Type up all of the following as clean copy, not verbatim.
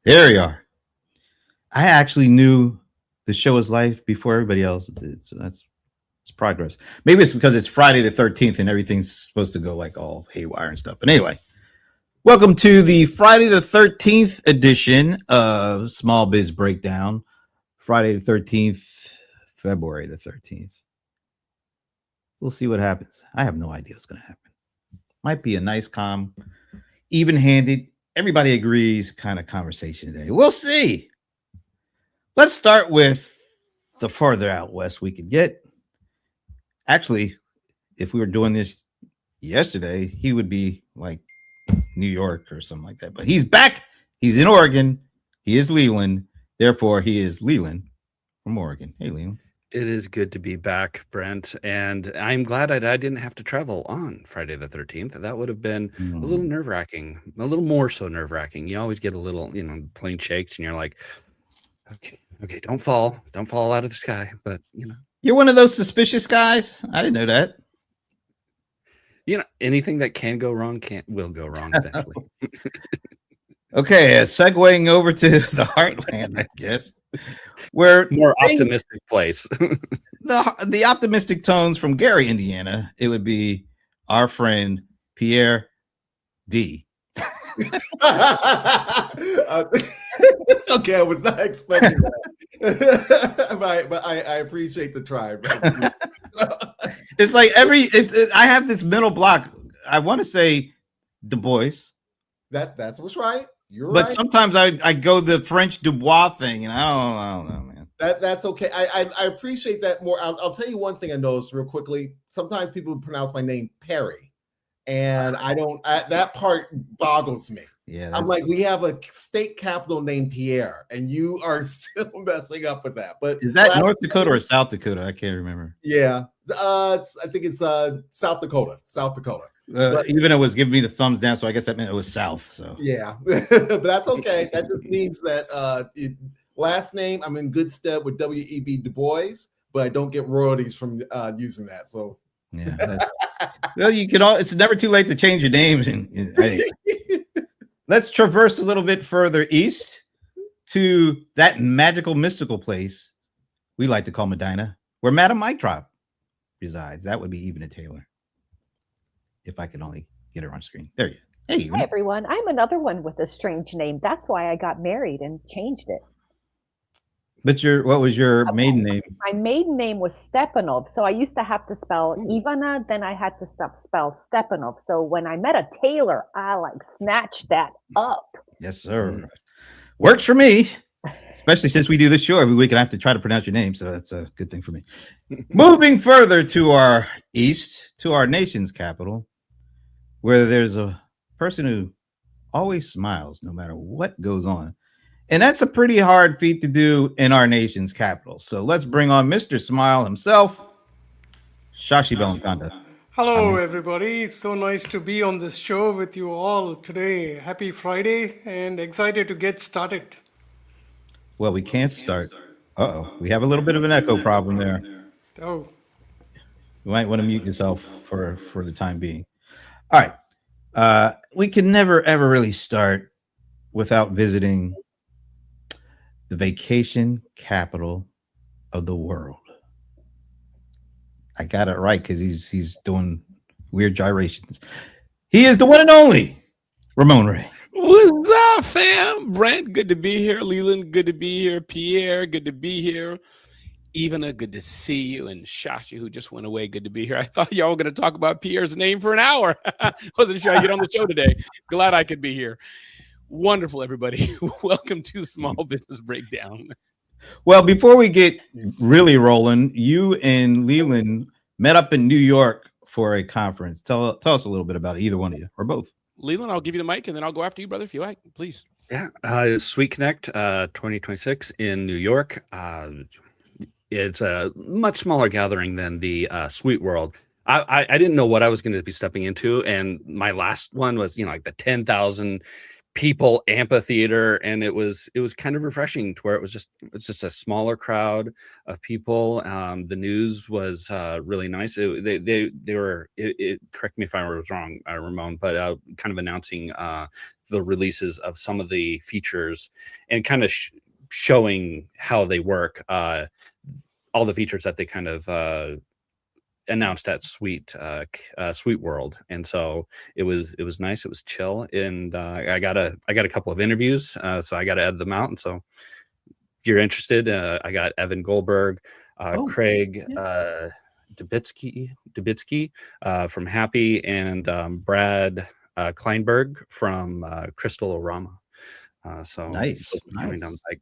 Here we are. I actually knew the show was live before everybody else did, so that's it's progress. Maybe it's because it's Friday the 13th and everything's supposed to go like all haywire and stuff. But anyway, welcome to the Friday the 13th edition of Small Biz Breakdown. Friday the 13th, February the 13th. We'll see what happens. I have no idea what's going to happen. Might be a nice, calm, even-handed, everybody agrees kind of conversation today. We'll see. Let's start with the farther out west we could get. Actually, if we were doing this yesterday, he would be like New York or something like that. But he's back. He's in Oregon. He is Leland. Therefore, he is Leland from Oregon. Hey, Leland. It is good to be back, Brent, and I'm glad I didn't have to travel on Friday the 13th. That would have been a little nerve-wracking, a little more so nerve-wracking. You always get a little, plane shakes, and you're like, okay, don't fall out of the sky. But you're one of those suspicious guys. I didn't know that. Anything that can go wrong will go wrong eventually. Okay, segueing over to the heartland, I guess. Where more optimistic place. the optimistic tones from Gary, Indiana. It would be our friend Pierre D. Okay, I was not expecting that. but I appreciate the try. It's like I have this mental block. I want to say Du Bois. That's what's right. You're but right. Sometimes I go the French Dubois thing, and I don't know, man. That's okay. I appreciate that more. I'll tell you one thing I noticed real quickly. Sometimes people pronounce my name Perry, and I don't. That part boggles me. Yeah, I'm like, we have a state capital named Pierre, and you are still messing up with that. But is that North Dakota or South Dakota? I can't remember. Yeah, I think it's South Dakota. South Dakota. Even it was giving me the thumbs down, so I guess that meant it was South. So yeah, but that's okay. That just means that last name I'm in good stead with W.E.B. Du Bois, but I don't get royalties from using that. So yeah, well, you can all. It's never too late to change your names. Let's traverse a little bit further east to that magical, mystical place we like to call Medina, where Madam Mike Drop resides. That would be Evena Taylor. If I could only get her on screen. There you go. Hey, hi, everyone. I'm another one with a strange name. That's why I got married and changed it. But what was your maiden name? My maiden name was Stepanov. So I used to have to spell Ivana, then I had to spell Stepanov. So when I met a Taylor, I snatched that up. Yes, sir. Works for me. Especially since we do this show every week and I have to try to pronounce your name. So that's a good thing for me. Moving further to our east, to our nation's capital, where there's a person who always smiles no matter what goes on. And that's a pretty hard feat to do in our nation's capital. So let's bring on Mr. Smile himself, Shashi Belankanda. Hello, everybody. It's so nice to be on this show with you all today. Happy Friday and excited to get started. Well, we can't start. We have a little bit of an echo problem there. Oh. You might want to mute yourself for the time being. All right. We can never, ever really start without visiting the vacation capital of the world. I got it right because he's doing weird gyrations. He is the one and only Ramon Ray. What's up, fam? Brent, good to be here. Leland, good to be here. Pierre, good to be here. Ivana, good to see you. And Shashi, who just went away, good to be here. I thought y'all were going to talk about Pierre's name for an hour. Wasn't sure I'd get on the show today. Glad I could be here. Wonderful, everybody. Welcome to Small Business Breakdown. Well, before we get really rolling, you and Leland met up in New York for a conference. Tell us a little bit about it, either one of you or both. Leland, I'll give you the mic, and then I'll go after you, brother, if you like, please. Yeah, Sweet Connect 2026 in New York. It's a much smaller gathering than the Sweet World. I didn't know what I was going to be stepping into, and my last one was, like the 10,000 people amphitheater, and it was kind of refreshing to where it's just a smaller crowd of people. The news was really nice. They were correct me if I was wrong, Ramon, but kind of announcing the releases of some of the features and kind of showing how they work, all the features that they kind of announced at Sweet World. And so it was nice. It was chill, and I got a couple of interviews, so I got to add them out. And so if you're interested, I got Evan Goldberg, Craig Dubitsky from Happy, and Brad Kleinberg from Crystal Orama. So Nice. coming down the pike.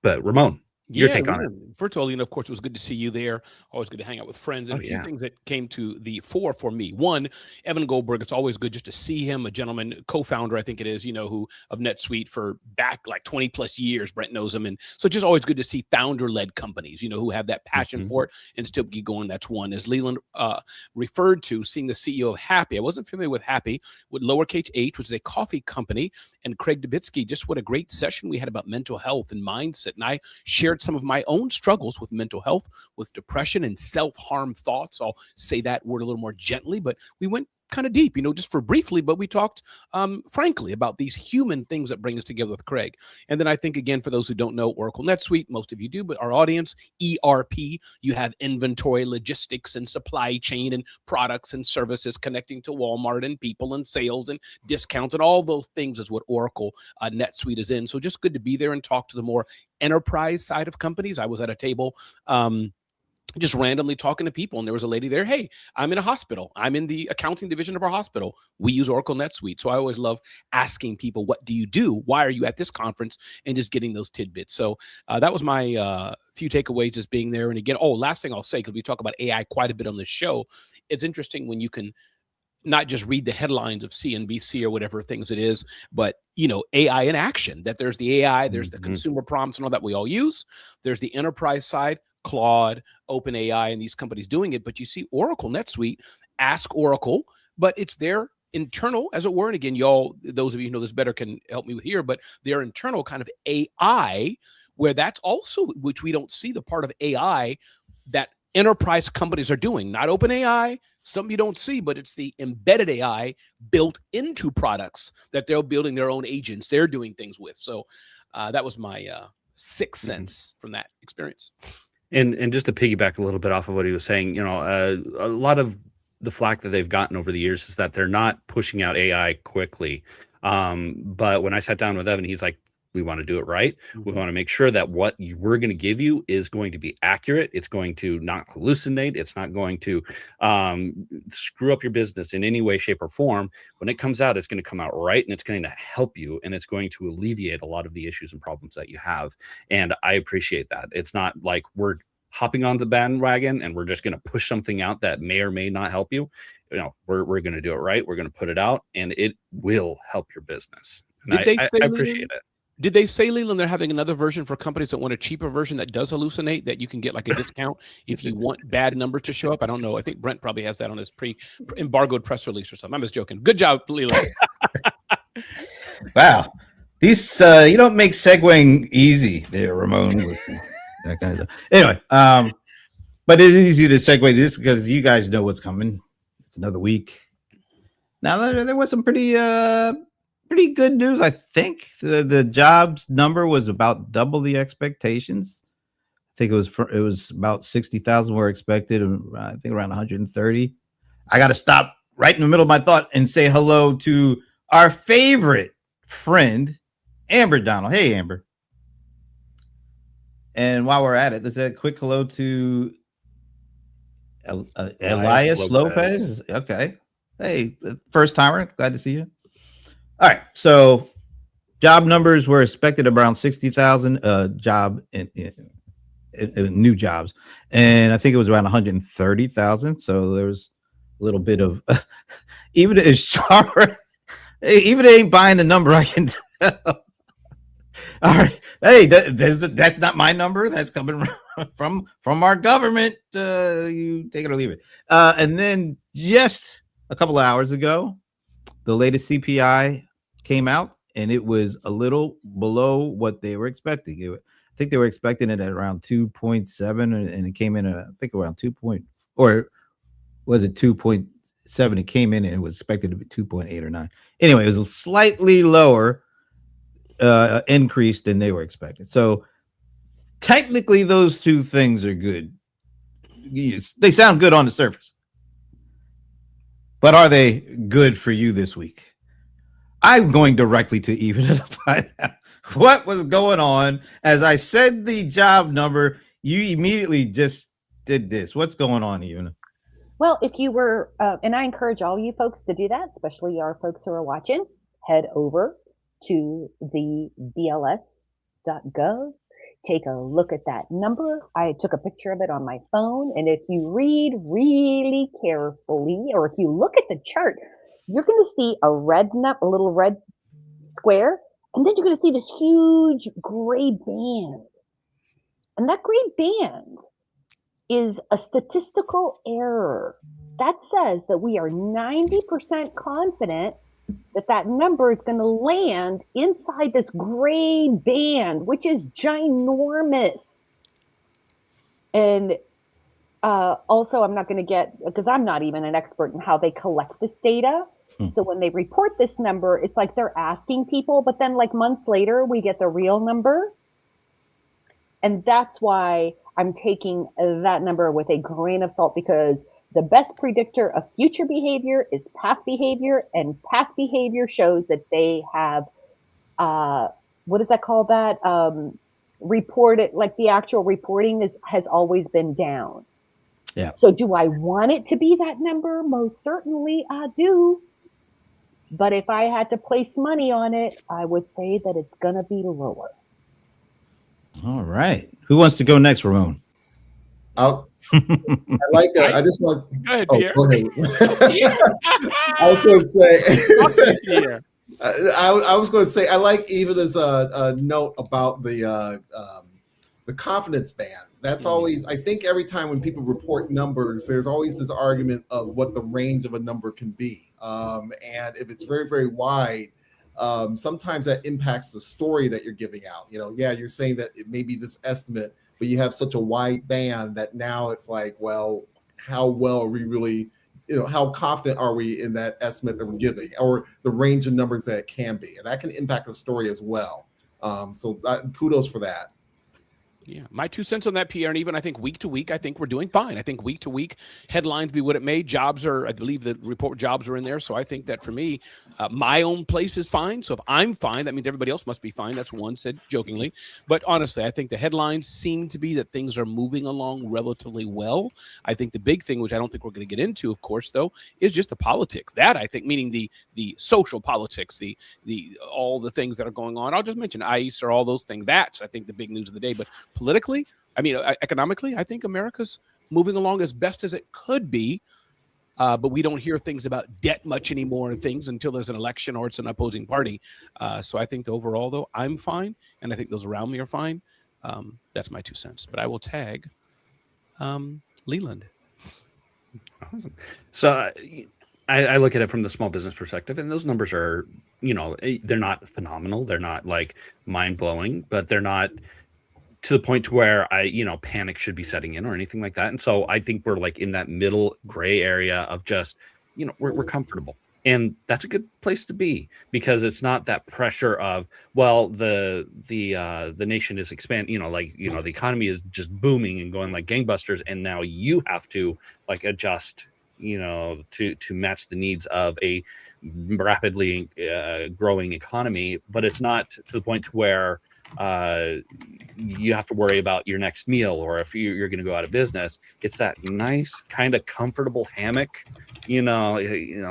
But Ramon, your take on it. First of all, of course, it was good to see you there. Always good to hang out with friends. And a few things that came to the fore for me. One, Evan Goldberg, it's always good just to see him, a gentleman, co-founder, I think it is, who of NetSuite for back like 20 plus years. Brent knows him. And so just always good to see founder-led companies, who have that passion for it and still keep going. That's one. As Leland referred to, seeing the CEO of Happy. I wasn't familiar with Happy, with lowercase h, which is a coffee company. And Craig Dubitsky, just what a great session we had about mental health and mindset. And I shared some of my own struggles with mental health, with depression and self-harm thoughts. I'll say that word a little more gently, but we went kind of deep, just for briefly, but we talked frankly about these human things that bring us together with Craig. And then I think, again, for those who don't know Oracle NetSuite, most of you do, but our audience, ERP, you have inventory, logistics, and supply chain, and products and services connecting to Walmart, and people, and sales, and discounts, and all those things is what Oracle NetSuite is in. So just good to be there and talk to the more enterprise side of companies. I was at a table just randomly talking to people, and there was a lady there. Hey, I'm in a hospital. I'm in the accounting division of our hospital. We use Oracle NetSuite. So I always love asking people, what do you do? Why are you at this conference? And just getting those tidbits. So that was my few takeaways as being there. And again, last thing I'll say, because we talk about AI quite a bit on this show, it's interesting when you can not just read the headlines of CNBC or whatever things it is, but, AI in action, that there's the AI, there's the consumer prompts and all that we all use. There's the enterprise side, Claude, OpenAI, and these companies doing it. But you see Oracle NetSuite, Ask Oracle, but it's their internal, as it were. And again, y'all, those of you who know this better can help me with here, but their internal kind of AI, where that's also, which we don't see the part of AI that enterprise companies are doing, not OpenAI, something you don't see, but it's the embedded AI built into products that they're building their own agents they're doing things with. So that was my sixth sense from that experience. And just to piggyback a little bit off of what he was saying, a lot of the flack that they've gotten over the years is that they're not pushing out AI quickly. But when I sat down with Evan, he's like, we want to do it right. We want to make sure that what we're going to give you is going to be accurate. It's going to not hallucinate. It's not going to screw up your business in any way, shape, or form. When it comes out, it's going to come out right, and it's going to help you, and it's going to alleviate a lot of the issues and problems that you have. And I appreciate that. It's not like we're hopping on the bandwagon and we're just going to push something out that may or may not help you. We're going to do it right. We're going to put it out, and it will help your business. And I appreciate it. Did they say, Leland, they're having another version for companies that want a cheaper version that does hallucinate, that you can get like a discount if you want bad numbers to show up? I don't know. I think Brent probably has that on his pre-embargoed press release or something. I'm just joking. Good job, Leland. Wow. These, you don't make segueing easy there, Ramon. With that kind of stuff. Anyway, but it's easy to segue this because you guys know what's coming. It's another week. Now, there was some pretty good news. I think the jobs number was about double the expectations. I think it was about 60,000 were expected, and I think around 130. I got to stop right in the middle of my thought and say hello to our favorite friend, Amber Donald. Hey, Amber. And while we're at it, let's say a quick hello to Elias Lopez. Okay. Hey, first timer. Glad to see you. All right, so job numbers were expected around 60,000 job in new jobs, and I think it was around 130,000. So there was a little bit of even if Shara, even if they ain't buying the number, I can tell. All right, hey, that's not my number. That's coming from our government. You take it or leave it. And then just a couple of hours ago, the latest CPI came out, and it was a little below what they were expecting. I think they were expecting it at around 2.7, and it came in at, I think, around 2 point, or was it 2.7? It came in and it was expected to be 2.8 or 9. Anyway, it was a slightly lower increase than they were expecting. So technically, those two things are good. They sound good on the surface, but are they good for you this week? I'm going directly to Even to find out what was going on. As I said the job number, you immediately just did this. What's going on, Even? Well, if you were, and I encourage all you folks to do that, especially our folks who are watching, head over to the BLS.gov. Take a look at that number. I took a picture of it on my phone. And if you read really carefully, or if you look at the chart, you're going to see a little red square. And then you're going to see this huge gray band. And that gray band is a statistical error. That says that we are 90% confident that number is going to land inside this gray band, which is ginormous. And also, I'm not going to get, because I'm not even an expert in how they collect this data. So when they report this number, it's like they're asking people, but then like months later, we get the real number. And that's why I'm taking that number with a grain of salt, because the best predictor of future behavior is past behavior, and past behavior shows that they have, what is that called? That reported, like the actual reporting has always been down. Yeah. So do I want it to be that number? Most certainly I do. But if I had to place money on it, I would say that it's going to be lower. All right. Who wants to go next, Ramon? I like that. I just want. Go ahead, Oh, Pierre. go ahead. I was going to say. I was going to say, I like even as a note about the confidence band. That's always, I think every time when people report numbers, there's always this argument of what the range of a number can be. And if it's very, very wide, sometimes that impacts the story that you're giving out. You're saying that it may be this estimate, but you have such a wide band that now it's like, well, how well are we really, how confident are we in that estimate that we're giving, or the range of numbers that it can be? And that can impact the story as well. So kudos for that. Yeah, my 2 cents on that, Pierre, and even I think week to week, I think we're doing fine. I think week to week, headlines be what it may. Jobs are, I believe the report jobs are in there. So I think that for me, my own place is fine. So if I'm fine, that means everybody else must be fine. That's one said jokingly. But honestly, I think the headlines seem to be that things are moving along relatively well. I think the big thing, which I don't think we're going to get into, of course, though, is just the politics. That, I think, meaning the social politics, the all the things that are going on. I'll just mention ICE or all those things. That's, I think, the big news of the day. But politically, economically, I think America's moving along as best as it could be. But we don't hear things about debt much anymore and things until there's an election or it's an opposing party. So I think the overall, though, I'm fine. And I think those around me are fine. That's my 2 cents. But I will tag Leland. Awesome. So I look at it from the small business perspective, and those numbers are, they're not phenomenal. They're not like mind blowing, but they're not to the point to where panic should be setting in or anything like that. And so I think we're like in that middle gray area of just, we're comfortable. And that's a good place to be, because it's not that pressure of, well, the nation is expanding, the economy is just booming and going like gangbusters. And now you have to like adjust, to match the needs of a rapidly growing economy. But it's not to the point to where you have to worry about your next meal, or if you're going to go out of business. It's that nice kind of comfortable hammock,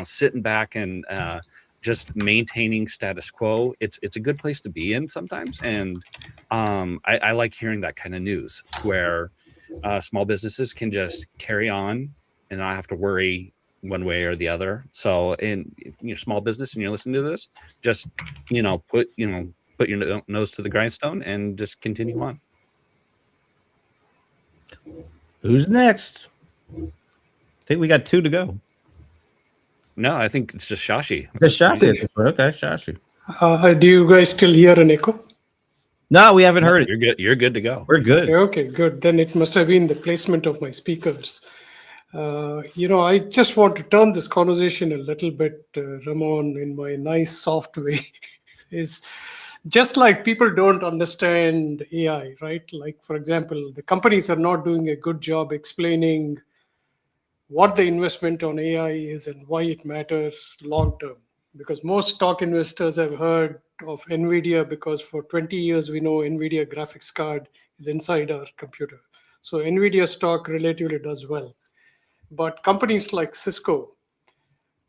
sitting back and just maintaining status quo. It's a good place to be in sometimes. And I like hearing that kind of news where small businesses can just carry on and not have to worry one way or the other. So if you're small business and you're listening to this, just put your nose to the grindstone and just continue on. Who's next? I think we got 2 to go. No, I think it's just Shashi. It's Shashi. Okay, Shashi. Do you guys still hear an echo? No, we haven't heard it. You're good. You're good to go. We're good. Okay, good. Then it must have been the placement of my speakers. I just want to turn this conversation a little bit, Ramon, in my nice soft way. Is just like people don't understand AI, right? Like, for example, the companies are not doing a good job explaining what the investment on AI is and why it matters long term. Because most stock investors have heard of NVIDIA because for 20 years we know NVIDIA graphics card is inside our computer. So NVIDIA stock relatively does well. But companies like Cisco,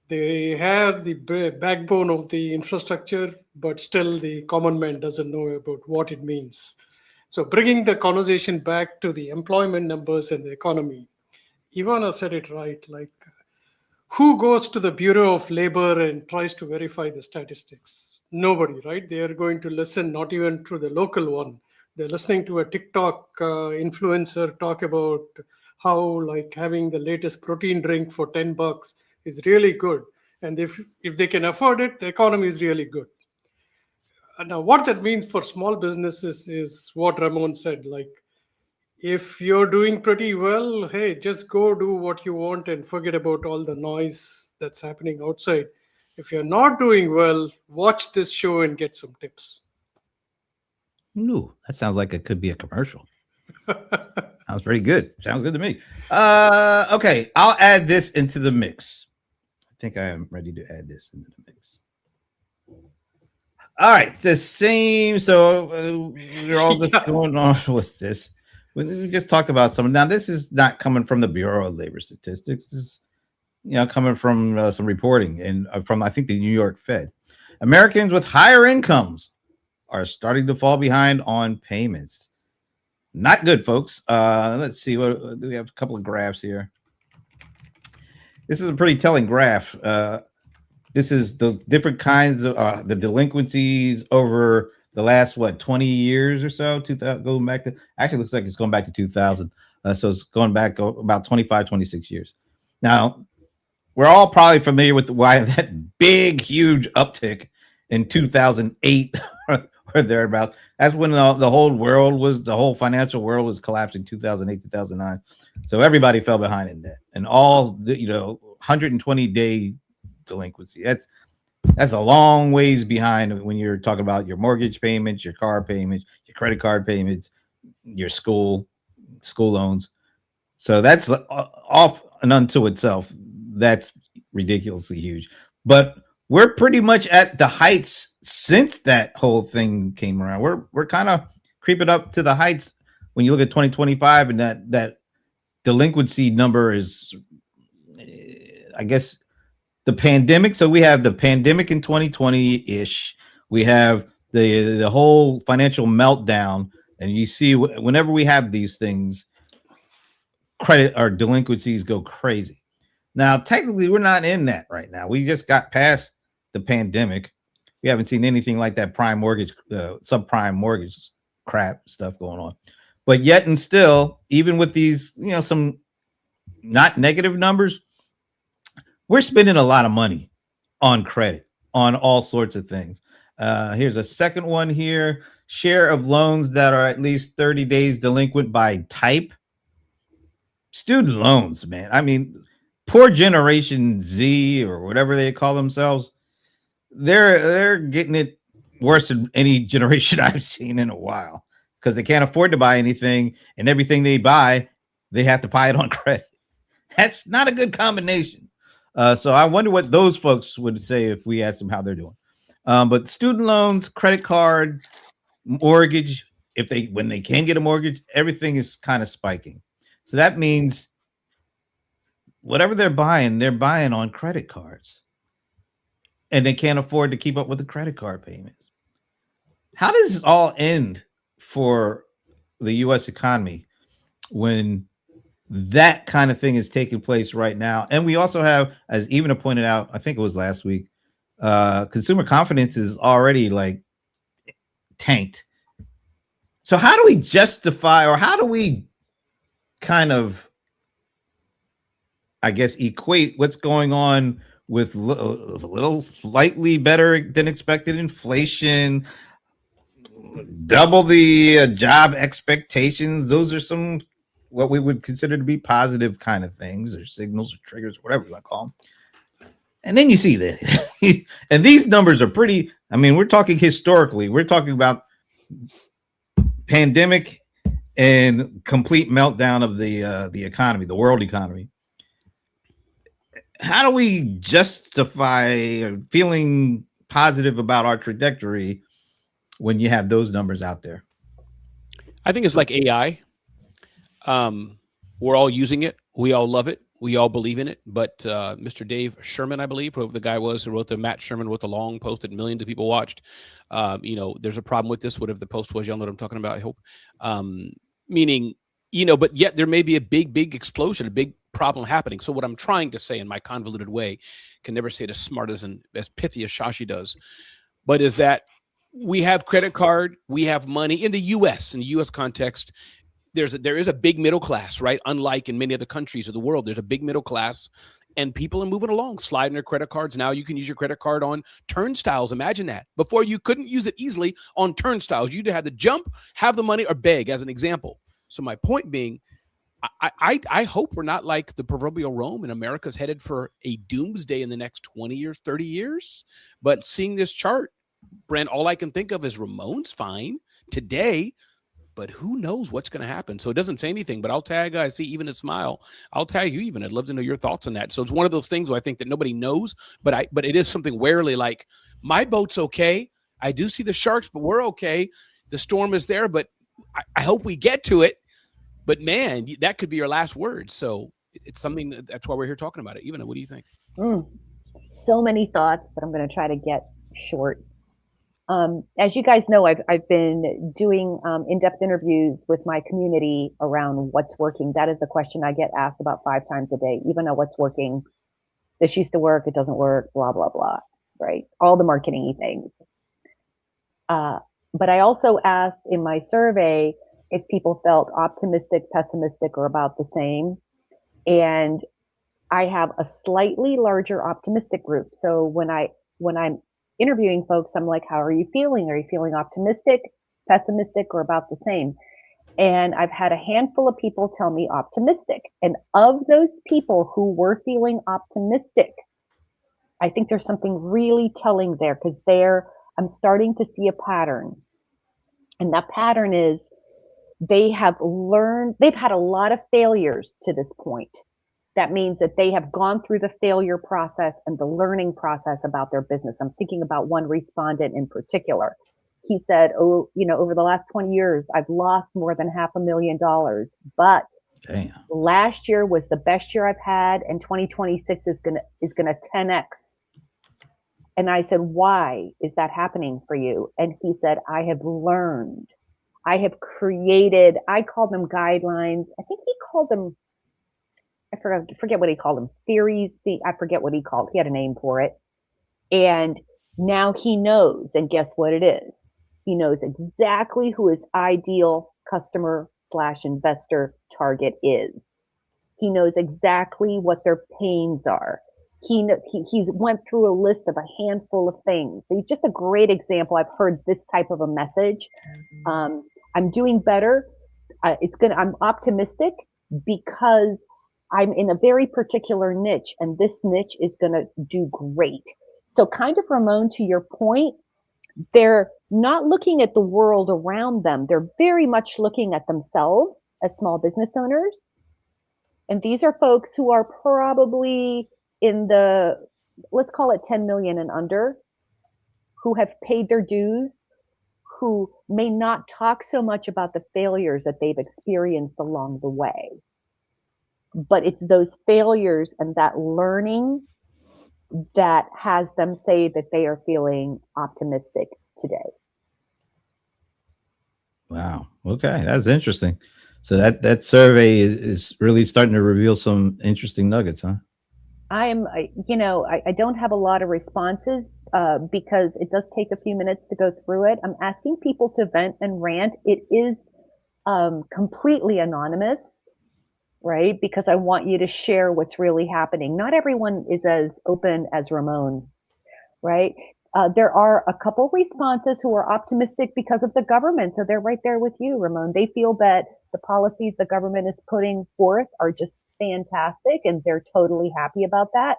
they have the backbone of the infrastructure, but still the common man doesn't know about what it means. So bringing the conversation back to the employment numbers and the economy, Ivana said it right. Like, who goes to the Bureau of Labor and tries to verify the statistics? Nobody, right? They are going to listen not even to the local one. They're listening to a TikTok influencer talk about how like having the latest protein drink for $10 is really good. And if they can afford it, the economy is really good. Now, what that means for small businesses is what Ramon said. Like, if you're doing pretty well, hey, just go do what you want and forget about all the noise that's happening outside. If you're not doing well, watch this show and get some tips. Ooh, that sounds like it could be a commercial. Sounds pretty good. Sounds good to me. Okay, I'll add this into the mix. I think I am ready to add this into the mix. All right, the same. So we're all just going on with this. We just talked about some. Now, this is not coming from the Bureau of Labor Statistics. This is, coming from some reporting and from, I think, the New York Fed. Americans with higher incomes are starting to fall behind on payments. Not good, folks. Let's see. What do we have? A couple of graphs here. This is a pretty telling graph. This is the different kinds of the delinquencies over the last 20 years or so. 2000, going back to, actually looks like it's going back to 2000. So it's going back about 25, 26 years. Now, we're all probably familiar with why that big, huge uptick in 2008 or thereabouts. That's when the whole financial world was collapsing, 2008, 2009. So everybody fell behind in debt, and all 120-day delinquency. That's a long ways behind when you're talking about your mortgage payments, your car payments, your credit card payments, your school loans. So that's off and unto itself. That's ridiculously huge. But we're pretty much at the heights since that whole thing came around. We're kind of creeping up to the heights when you look at 2025, and that delinquency number is, I guess, the pandemic. So we have the pandemic in 2020-ish. We have the whole financial meltdown, and you see whenever we have these things, credit or delinquencies go crazy. Now, technically, we're not in that right now. We just got past the pandemic. We haven't seen anything like that prime mortgage, subprime mortgage crap stuff going on. But yet and still, even with these, some not negative numbers, we're spending a lot of money on credit, on all sorts of things. Here's a second one here. Share of loans that are at least 30 days delinquent by type. Student loans, man. I mean, poor Generation Z or whatever they call themselves, they're getting it worse than any generation I've seen in a while, because they can't afford to buy anything, and everything they buy, they have to buy it on credit. That's not a good combination. So I wonder what those folks would say if we asked them how they're doing. But student loans, credit card, mortgage, when they can get a mortgage, everything is kind of spiking. So that means whatever they're buying on credit cards, and they can't afford to keep up with the credit card payments. How does this all end for the U.S. economy when that kind of thing is taking place right now? And we also have, as Ivana pointed out, I think it was last week, consumer confidence is already like tanked. So how do we justify, or how do we kind of, I guess, equate what's going on with a little slightly better than expected inflation, double the job expectations. Those are some what we would consider to be positive kind of things, or signals, or triggers, whatever you want to call them. And then you see that, and these numbers are pretty. I mean, we're talking historically. We're talking about pandemic and complete meltdown of the economy, the world economy. How do we justify feeling positive about our trajectory when you have those numbers out there? I think it's like AI. We're all using it. We all love it. We all believe in it. But Mr. Dave Sherman, I believe, whoever the guy was who wrote Matt Sherman wrote the long post that millions of people watched. There's a problem with this, whatever the post was. Y'all know what I'm talking about, I hope. Meaning, but yet there may be a big explosion, a big problem happening. So what I'm trying to say in my convoluted way, can never say it as smart as pithy as Shashi does, but is that we have credit card, we have money in the U.S. context. There is a big middle class, right? Unlike in many other countries of the world, there's a big middle class, and people are moving along, sliding their credit cards. Now you can use your credit card on turnstiles. Imagine that. Before, you couldn't use it easily on turnstiles. You'd have to jump, have the money, or beg, as an example. So my point being, I hope we're not like the proverbial Rome, and America's headed for a doomsday in the next 20 years, 30 years. But seeing this chart, Brent, all I can think of is Ramon's fine today, but who knows what's going to happen. So it doesn't say anything, but I'll tag, I see even a smile. I'll tag you even. I'd love to know your thoughts on that. So it's one of those things where I think that nobody knows, but it is something warily like, my boat's okay. I do see the sharks, but we're okay. The storm is there, but I hope we get to it. But man, that could be your last word. So it's something that's why we're here talking about it. Even, what do you think? So many thoughts, but I'm going to try to get short. As you guys know, I've been doing in-depth interviews with my community around what's working. That is a question I get asked about 5 times a day. Even though what's working, this used to work, it doesn't work, blah, blah, blah, right? All the marketing-y things. But I also asked in my survey if people felt optimistic, pessimistic, or about the same. And I have a slightly larger optimistic group. So when I'm interviewing folks, I'm like, how are you feeling? Are you feeling optimistic, pessimistic, or about the same? And I've had a handful of people tell me optimistic. And of those people who were feeling optimistic, I think there's something really telling there, because I'm starting to see a pattern. And that pattern is they've had a lot of failures to this point. That means that they have gone through the failure process and the learning process about their business. I'm thinking about one respondent in particular. He said, over the last 20 years, I've lost more than $500,000, but last year was the best year I've had, and 2026 is gonna 10x. And I said, why is that happening for you? And he said, I have learned. I have created, I call them guidelines. I think he called them, I forget what he called them, theories. I forget what he called. He had a name for it. And now he knows, and guess what it is? He knows exactly who his ideal customer/investor target is. He knows exactly what their pains are. He's went through a list of a handful of things. So he's just a great example. I've heard this type of a message. I'm doing better. I'm optimistic because I'm in a very particular niche, and this niche is going to do great. So kind of, Ramon, to your point, they're not looking at the world around them. They're very much looking at themselves as small business owners. And these are folks who are probably in the, let's call it 10 million and under, who have paid their dues, who may not talk so much about the failures that they've experienced along the way. But it's those failures and that learning that has them say that they are feeling optimistic today. Wow. Okay. That's interesting. So that survey is really starting to reveal some interesting nuggets, huh? I don't have a lot of responses because it does take a few minutes to go through it. I'm asking people to vent and rant. It is completely anonymous. right? Because I want you to share what's really happening. Not everyone is as open as Ramon, right? There are a couple responses who are optimistic because of the government. So they're right there with you, Ramon. They feel that the policies the government is putting forth are just fantastic and they're totally happy about that.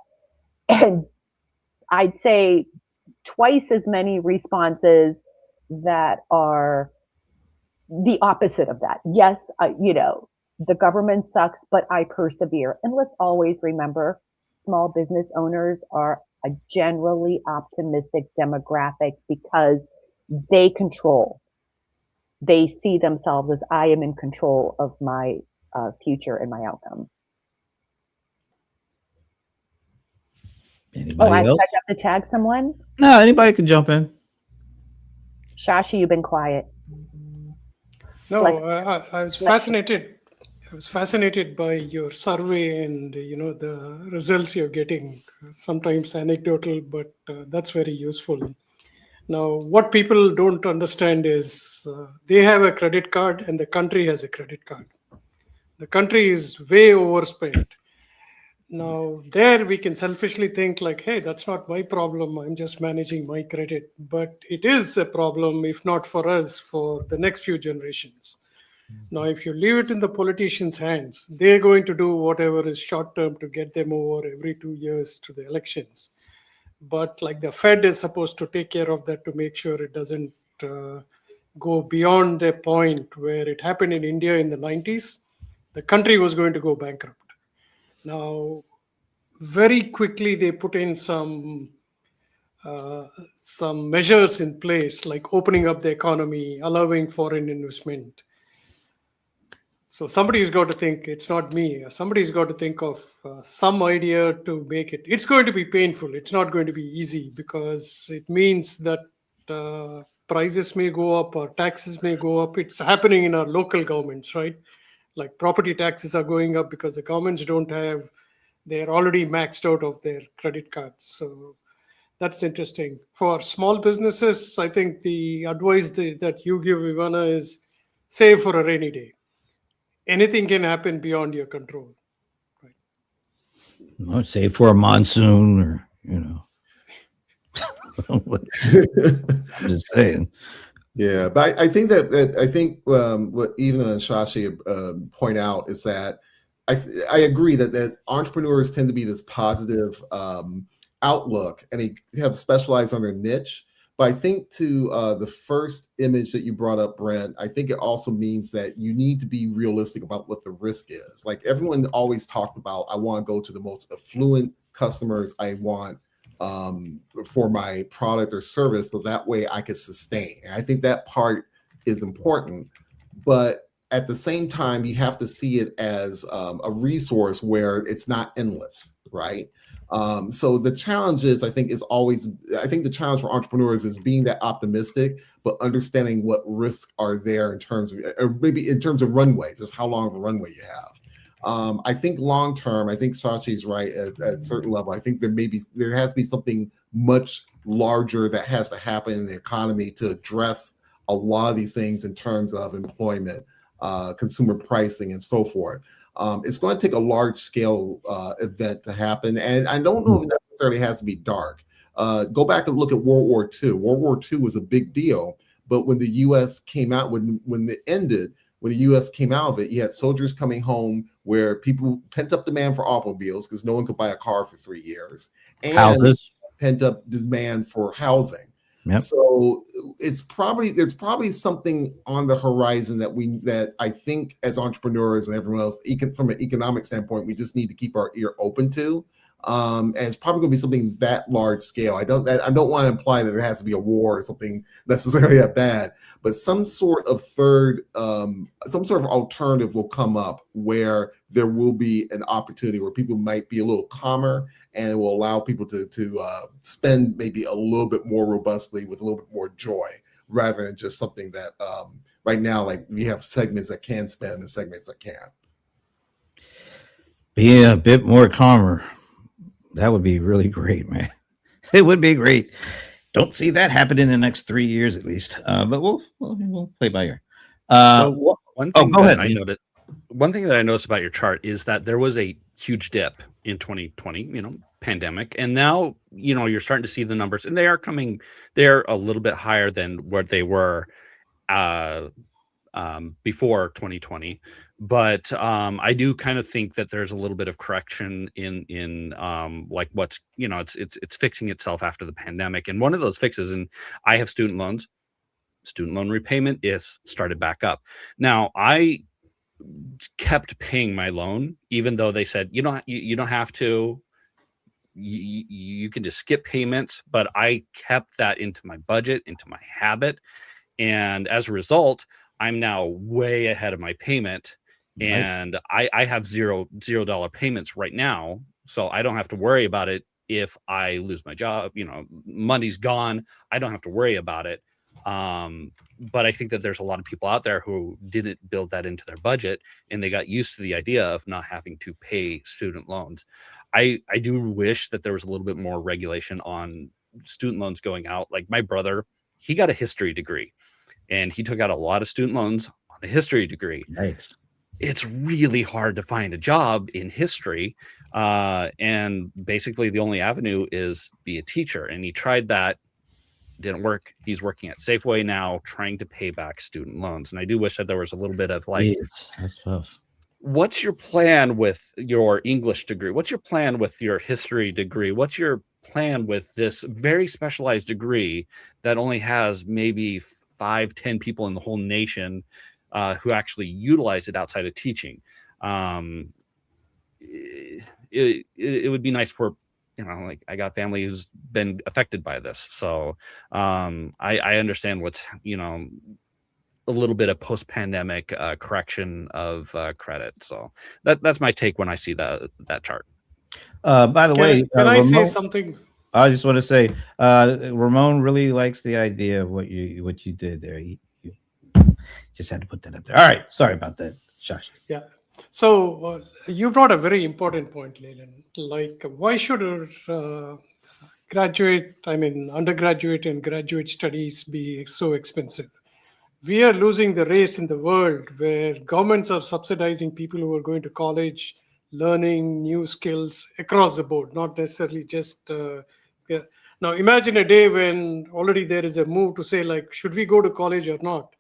And I'd say twice as many responses that are the opposite of that. Yes, the government sucks, but I persevere. And let's always remember, small business owners are a generally optimistic demographic because they see themselves as I am in control of my future and my outcome. Anybody I else? have to tag someone. No, anybody can jump in. Shashi, you've been quiet. No, I was fascinated. I was fascinated by your survey and the results you're getting. Sometimes anecdotal, but that's very useful. Now, what people don't understand is they have a credit card and the country has a credit card. The country is way overspent. Now, there we can selfishly think like, hey, that's not my problem. I'm just managing my credit. But it is a problem, if not for us, for the next few generations. Now, if you leave it in the politicians' hands, they're going to do whatever is short term to get them over every 2 years to the elections. But like the Fed is supposed to take care of that to make sure it doesn't go beyond a point where it happened in India in the 90s. The country was going to go bankrupt. Now, very quickly, they put in some measures in place, like opening up the economy, allowing foreign investment. So somebody's got to think, it's not me. Somebody's got to think of some idea to make it. It's going to be painful. It's not going to be easy because it means that prices may go up or taxes may go up. It's happening in our local governments, right? Like property taxes are going up because the governments they're already maxed out of their credit cards. So that's interesting. For small businesses, I think the advice that you give, Ivana, is save for a rainy day. Anything can happen beyond your control. Right? I'd say for a monsoon or, I'm just saying. Yeah, but I think what even Shashi point out is that I agree that entrepreneurs tend to be this positive outlook and they have specialized on their niche. But I think to the first image that you brought up, Brent, I think it also means that you need to be realistic about what the risk is. Like everyone always talked about, I want to go to the most affluent customers I want for my product or service, so that way I can sustain. And I think that part is important. But at the same time, you have to see it as a resource where it's not endless, right? So the challenge is, I think the challenge for entrepreneurs is being that optimistic, but understanding what risks are there in terms of, or maybe in terms of runway, just how long of a runway you have. I think long term, I think Sachi's right at a certain level. I think there has to be something much larger that has to happen in the economy to address a lot of these things in terms of employment, consumer pricing, and so forth. It's going to take a large scale event to happen. And I don't know if it necessarily has to be dark. Go back and look at World War II. World War II was a big deal. But when the U.S. came out, when it ended, when the U.S. came out of it, you had soldiers coming home where people pent up demand for automobiles because no one could buy a car for 3 years. And houses. Pent up demand for housing. Yep. So there's probably something on the horizon that I think as entrepreneurs and everyone else, from an economic standpoint, we just need to keep our ear open to. And it's probably going to be something that large scale. I don't want to imply that there has to be a war or something necessarily that bad, but some sort of alternative will come up where there will be an opportunity where people might be a little calmer, and it will allow people to spend maybe a little bit more robustly with a little bit more joy, rather than just something that right now, like we have segments that can spend and segments that can't. Being a bit more calmer. That would be really great, man. It would be great. Don't see that happen in the next 3 years at least. But we'll play by ear. So one thing go ahead. I noticed, One thing that I noticed about your chart is that there was a huge dip in 2020, pandemic, and now, you're starting to see the numbers, and they're a little bit higher than what they were uh, before 2020. But I do kind of think that there's a little bit of correction in like what's, it's fixing itself after the pandemic. And one of those fixes, and I have student loans, student loan repayment is started back up. Now, I kept paying my loan, even though they said, you don't have to, you can just skip payments, but I kept that into my budget, into my habit. And as a result, I'm now way ahead of my payment, Right. and I have $0 payments right now, so I don't have to worry about it. If I lose my job, money's gone, I don't have to worry about it. But I think that there's a lot of people out there who didn't build that into their budget, and they got used to the idea of not having to pay student loans. I do wish that there was a little bit more regulation on student loans going out. Like my brother, he got a history degree, and he took out a lot of student loans on a history degree. Nice. It's really hard to find a job in history, and basically the only avenue is be a teacher. And he tried that, didn't work. He's working at Safeway now, trying to pay back student loans. And I do wish that there was a little bit of like, Yes, that's tough. what's your plan with your English degree? What's your plan with your history degree? What's your plan with this very specialized degree that only has maybe 5-10 people in the whole nation who actually utilize it outside of teaching? It would be nice for, like I got family who's been affected by this. So I understand what's, a little bit of post-pandemic correction of credit. So that's my take when I see that chart. By the way, Can I say Ramon, something? I just want to say, Ramon really likes the idea of what you did there. You just had to put that up there. All right, sorry about that, Shashi. Yeah. So you brought a very important point, Leland. Like, why should undergraduate and graduate studies be so expensive? We are losing the race in the world where governments are subsidizing people who are going to college, learning new skills across the board, not necessarily just. Yeah. Now, imagine a day when already there is a move to say, like, should we go to college or not?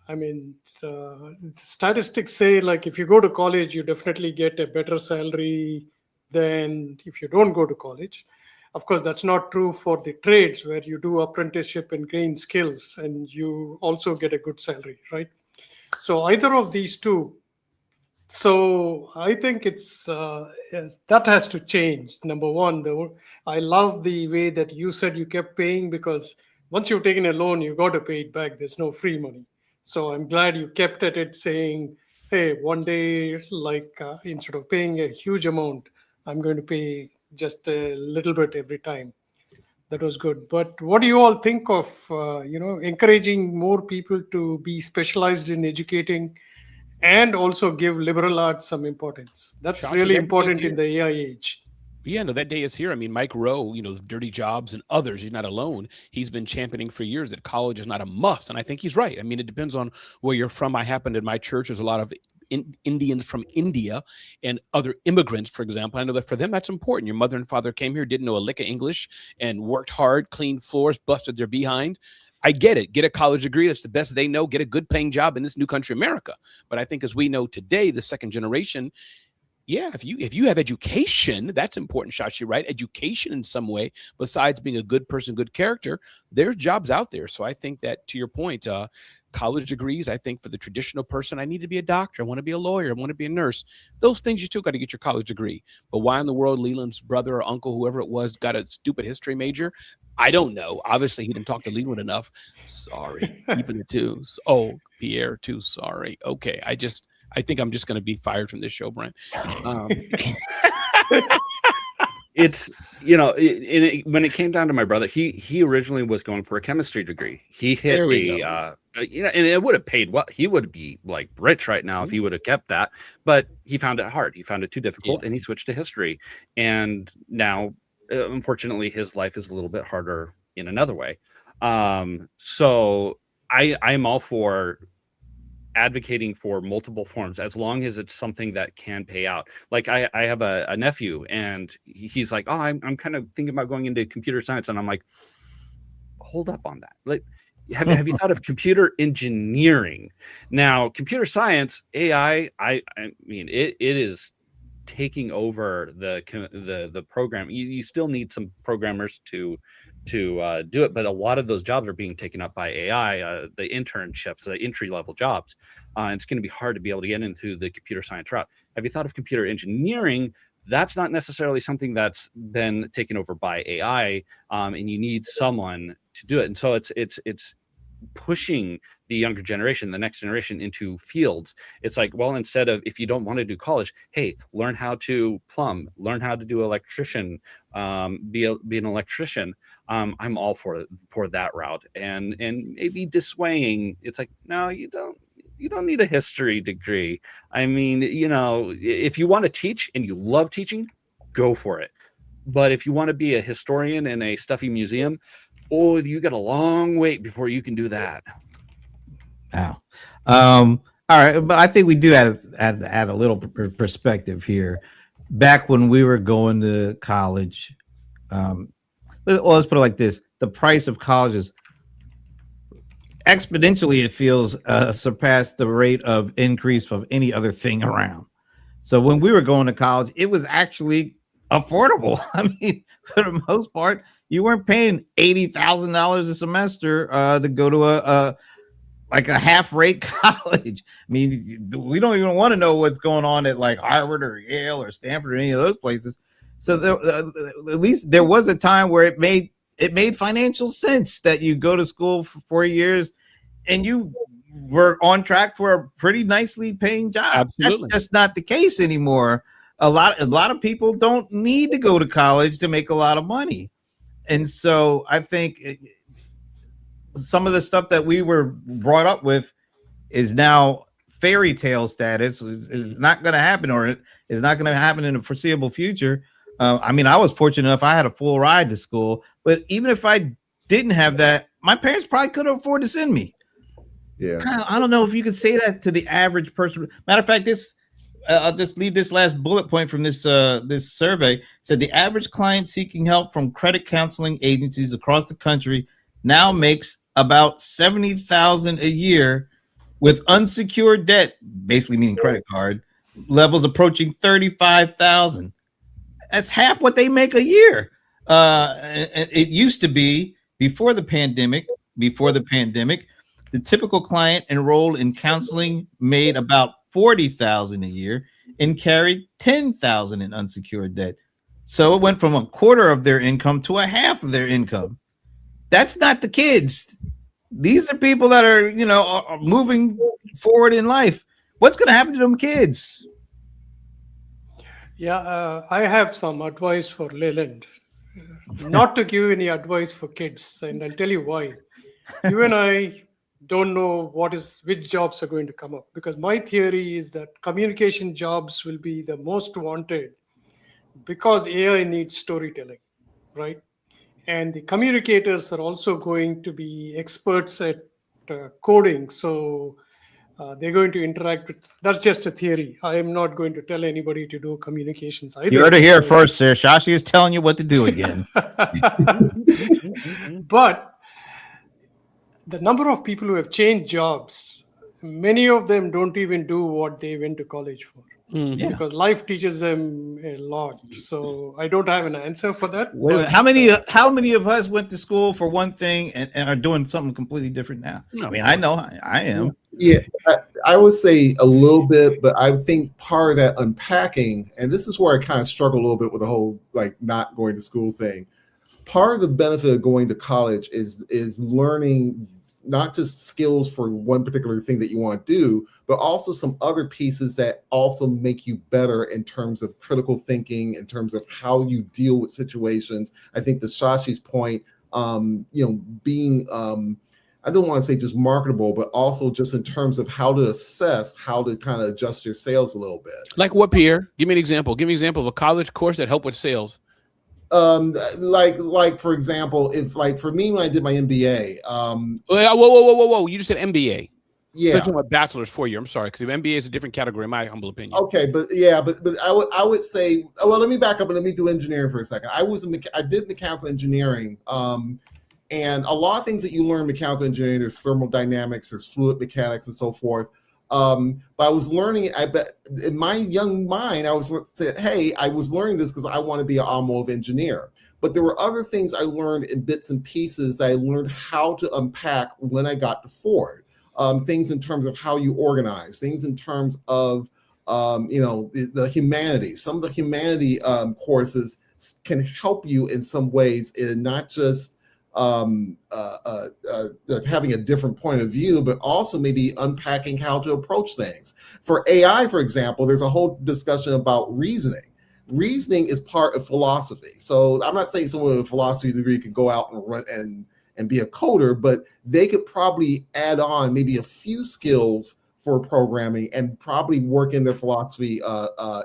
I mean, statistics say, like, if you go to college, you definitely get a better salary than if you don't go to college. Of course, that's not true for the trades where you do apprenticeship and gain skills and you also get a good salary, right? So either of these two. So I think it's yes, that has to change. Number one, I love the way that you said you kept paying, because once you've taken a loan, you got to pay it back. There's no free money. So I'm glad you kept at it, saying, hey, one day, like instead of paying a huge amount, I'm going to pay just a little bit every time. That was good. But what do you all think of, encouraging more people to be specialized in educating and also give liberal arts some importance? That's Josh, really that day is important in here. the AI age. Yeah, no, that day is here. I mean, Mike Rowe, Dirty Jobs and others, he's not alone. He's been championing for years that college is not a must. And I think he's right. I mean, it depends on where you're from. I happened in my church, there's a lot of Indians from India and other immigrants, for example. I know that for them, that's important. Your mother and father came here, didn't know a lick of English, and worked hard, cleaned floors, busted their behind. I get it. Get a college degree. That's the best they know. Get a good paying job in this new country, America. But I think as we know today, the second generation, yeah, if you have education, that's important, Shashi, right? Education in some way, besides being a good person, good character, there's jobs out there. So I think that, to your point, college degrees, I think for the traditional person, I need to be a doctor, I want to be a lawyer, I want to be a nurse. Those things, you still got to get your college degree. But why in the world Leland's brother or uncle, whoever it was, got a stupid history major? I don't know. Obviously, he didn't talk to Leland enough. Sorry. Ethan too. Oh, Pierre too. Sorry. Okay. I think I'm just going to be fired from this show, Brent. It's, when it came down to my brother, he originally was going for a chemistry degree. He hit There we and it would have paid well. He would be like rich right now if he would have kept that, but he found it hard. He found it too difficult, and he switched to history. And now, unfortunately, his life is a little bit harder in another way. So I'm all for advocating for multiple forms as long as it's something that can pay out. Like I have a nephew, and he's like, oh, I'm kind of thinking about going into computer science, and I'm like, hold up on that. Like, have you thought of computer engineering? Now, computer science, AI, I mean, it is taking over the program. You still need some programmers to do it, but a lot of those jobs are being taken up by AI. The internships, the entry level jobs, and it's going to be hard to be able to get into the computer science route. Have you thought of computer engineering? That's not necessarily something that's been taken over by AI, and you need someone to do it. And so it's pushing the younger generation, the next generation, into fields. It's like, well, instead of, if you don't want to do college, hey, learn how to plumb, learn how to do electrician, be an electrician. I'm all for that route, and maybe dissuading. It's like, no, you don't need a history degree. I mean, if you want to teach and you love teaching, go for it. But if you want to be a historian in a stuffy museum, oh, you got a long wait before you can do that. Wow. All right, but I think we do add a little perspective here. Back when we were going to college, let's put it like this: the price of college is exponentially, it feels, surpassed the rate of increase of any other thing around. So when we were going to college, it was actually affordable. I mean, for the most part, you weren't paying $80,000 a semester to go to a half-rate college. I mean, we don't even want to know what's going on at like Harvard or Yale or Stanford or any of those places. So at least there was a time where it made financial sense that you go to school for 4 years and you were on track for a pretty nicely paying job. Absolutely. That's just not the case anymore. A lot of people don't need to go to college to make a lot of money. And so I think some of the stuff that we were brought up with is now fairy tale status, is not going to happen, or is not going to happen in the foreseeable future. I mean, I was fortunate enough, I had a full ride to school, but even if I didn't have that, my parents probably couldn't afford to send me. Yeah. I don't know if you could say that to the average person. Matter of fact, I'll just leave this last bullet point from this survey. It said the average client seeking help from credit counseling agencies across the country now makes about $70,000 a year, with unsecured debt, basically meaning credit card levels, approaching $35,000. That's half what they make a year. It used to be before the pandemic. The typical client enrolled in counseling made about $40,000 a year and carried $10,000 in unsecured debt. So it went from a quarter of their income to a half of their income. That's not the kids. These are people that are moving forward in life. What's going to happen to them kids? Yeah, I have some advice for Leland. Not to give any advice for kids, and I'll tell you why. You and I don't know which jobs are going to come up, because my theory is that communication jobs will be the most wanted because AI needs storytelling, right? And the communicators are also going to be experts at coding, so they're going to interact with. That's just a theory. I am not going to tell anybody to do communications either. You heard it here first, sir. Shashi is telling you what to do again. But the number of people who have changed jobs, many of them don't even do what they went to college for. Because life teaches them a lot. So I don't have an answer for that. How many of us went to school for one thing and are doing something completely different now? I mean, I know I am. Yeah, I would say a little bit, but I think part of that unpacking, and this is where I kind of struggle a little bit with the whole like not going to school thing. Part of the benefit of going to college is learning not just skills for one particular thing that you want to do, but also some other pieces that also make you better in terms of critical thinking, in terms of how you deal with situations. I think to Shashi's point, being, I don't want to say just marketable, but also just in terms of how to assess, how to kind of adjust your sales a little bit. Like what, Pierre? Give me an example. Give me an example of a college course that helped with sales. Like for example, if like for me when I did my MBA, whoa, you just said MBA. Yeah. Talking about bachelor's 4 year. I'm sorry, because the MBA is a different category, in my humble opinion. Okay, but I would say, well, let me back up and let me do engineering for a second. I did mechanical engineering, and a lot of things that you learn in mechanical engineering, there's thermodynamics, there's fluid mechanics, and so forth. But I was learning. I bet in my young mind, I was learning this because I want to be an automotive engineer. But there were other things I learned in bits and pieces that I learned how to unpack when I got to Ford. Things in terms of how you organize, things in terms of the humanities. Some of the humanity courses can help you in some ways in not just having a different point of view, but also maybe unpacking how to approach things. For AI, for example, there's a whole discussion about reasoning. Reasoning is part of philosophy. So I'm not saying someone with a philosophy degree can go out and run and be a coder, but they could probably add on maybe a few skills for programming and probably work in their philosophy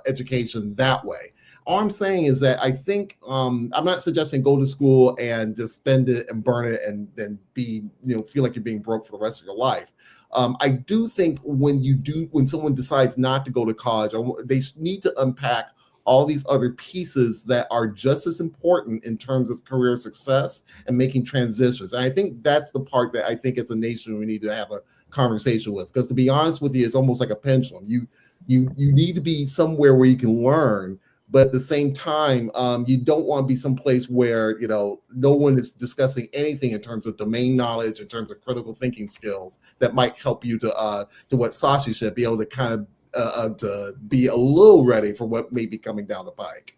education that way. All I'm saying is that I think I'm not suggesting go to school and just spend it and burn it and then feel like you're being broke for the rest of your life. I do think when someone decides not to go to college, they need to unpack all these other pieces that are just as important in terms of career success and making transitions. And I think that's the part that I think as a nation we need to have a conversation with. Because to be honest with you, it's almost like a pendulum. You need to be somewhere where you can learn, but at the same time, you don't want to be someplace where no one is discussing anything in terms of domain knowledge, in terms of critical thinking skills that might help you to what Sashi said, be able to kind of to be a little ready for what may be coming down the pike.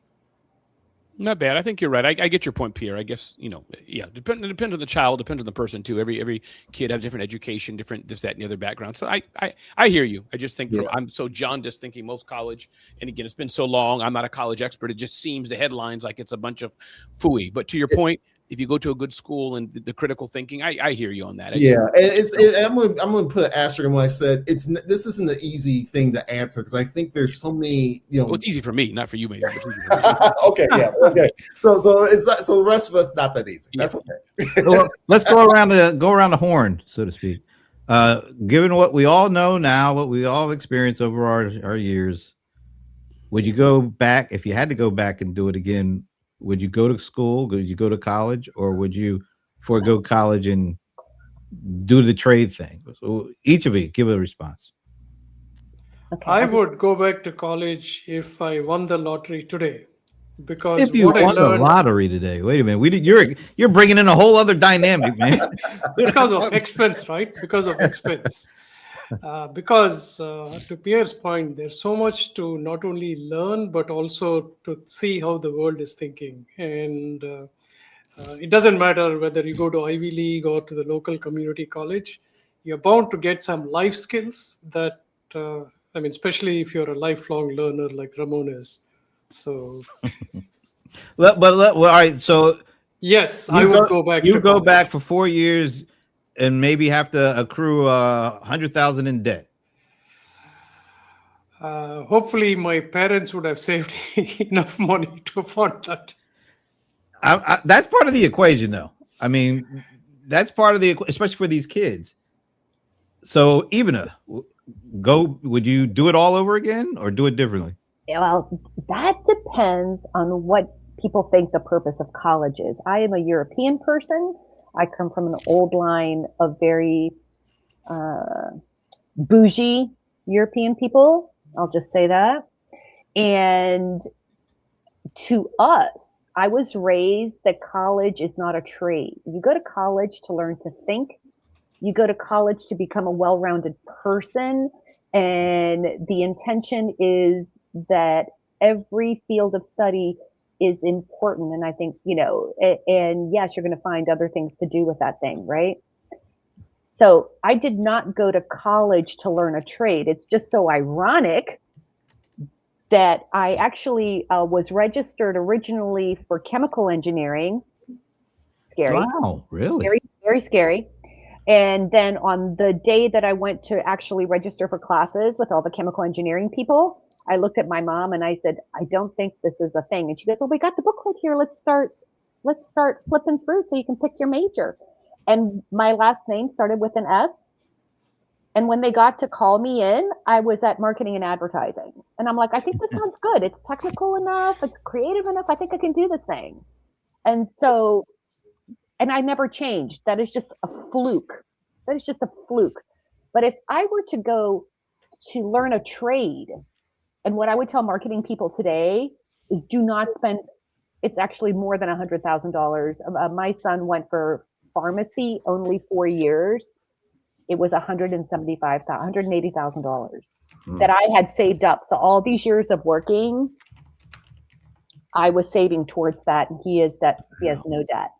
Not bad. I think you're right. I get your point, Pierre. I guess, it depends on the child, depends on the person too. Every kid has different education, different this, that, and the other background. So I hear you. I just think I'm so jaundiced thinking most college, and again, it's been so long. I'm not a college expert. It just seems the headlines like it's a bunch of phooey. But to your point, if you go to a good school and the critical thinking, I hear you on that. I'm going to put an asterisk on when I said this isn't an easy thing to answer because I think there's so many. Well, it's easy for me, not for you, maybe. Okay, yeah, okay. So it's not. So the rest of us not that easy. That's okay. Well, let's go around the horn, so to speak. Given what we all know now, what we all experienced over our years, would you go back if you had to go back and do it again? Would you go to school? Would you go to college, or would you forego college and do the trade thing? So each of you give a response. Okay. I would go back to college if I won the lottery today, because if you won the lottery today, wait a minute, you're bringing in a whole other dynamic, man. Because of expense, right? Because of expense. Because to Pierre's point, there's so much to not only learn, but also to see how the world is thinking. And it doesn't matter whether you go to Ivy League or to the local community college, you're bound to get some life skills that, especially if you're a lifelong learner like Ramon is. So, all right. So yes, I would go back. You go back for 4 years and maybe have to accrue $100,000 in debt. Hopefully, my parents would have saved enough money to afford that. That's part of the equation, though. I mean, that's part of the, especially for these kids. So, Ivana, would you do it all over again or do it differently? Well, that depends on what people think the purpose of college is. I am a European person. I come from an old line of very bougie European people. I'll just say that. And to us, I was raised that college is not a trade. You go to college to learn to think. You go to college to become a well-rounded person. And the intention is that every field of study is important. And I think, and yes, you're going to find other things to do with that thing, right? So I did not go to college to learn a trade. It's just so ironic that I actually was registered originally for chemical engineering. Scary. Wow, really? Very, very scary. And then on the day that I went to actually register for classes with all the chemical engineering people, I looked at my mom and I said, I don't think this is a thing. And she goes, well, we got the booklet here. Let's start flipping through so you can pick your major. And my last name started with an S. And when they got to call me in, I was at marketing and advertising. And I'm like, I think this sounds good. It's technical enough. It's creative enough. I think I can do this thing. And so, and I never changed. That is just a fluke. That is just a fluke. But if I were to go to learn a trade, and what I would tell marketing people today is do not spend, it's actually more than $100,000. My son went for pharmacy only 4 years. It was $180,000 that I had saved up. So all these years of working, I was saving towards that, and he has no debt.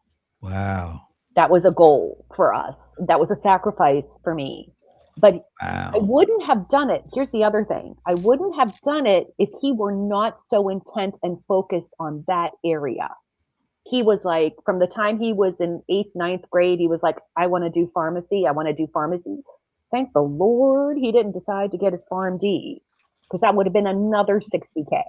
Wow. That was a goal for us. That was a sacrifice for me. But I wouldn't have done it. Here's the other thing. I wouldn't have done it if he were not so intent and focused on that area. He was like, from the time he was in 8th, 9th grade, he was like, I want to do pharmacy. I want to do pharmacy. Thank the Lord he didn't decide to get his PharmD, because that would have been another $60K.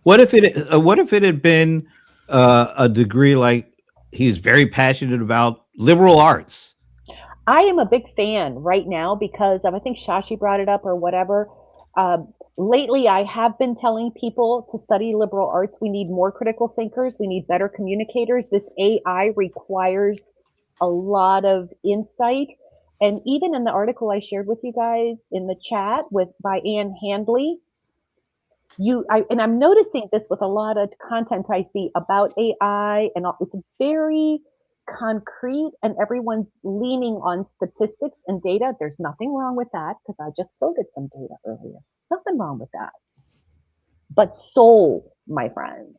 What if it had been a degree like he's very passionate about liberal arts? I am a big fan right now because I think Shashi brought it up or whatever. Lately, I have been telling people to study liberal arts. We need more critical thinkers. We need better communicators. This AI requires a lot of insight. And even in the article I shared with you guys in the chat by Ann Handley, and I'm noticing this with a lot of content I see about AI, and it's very concrete, and everyone's leaning on statistics and data. There's nothing wrong with that, because I just quoted some data earlier. Nothing wrong with that. But soul, my friends,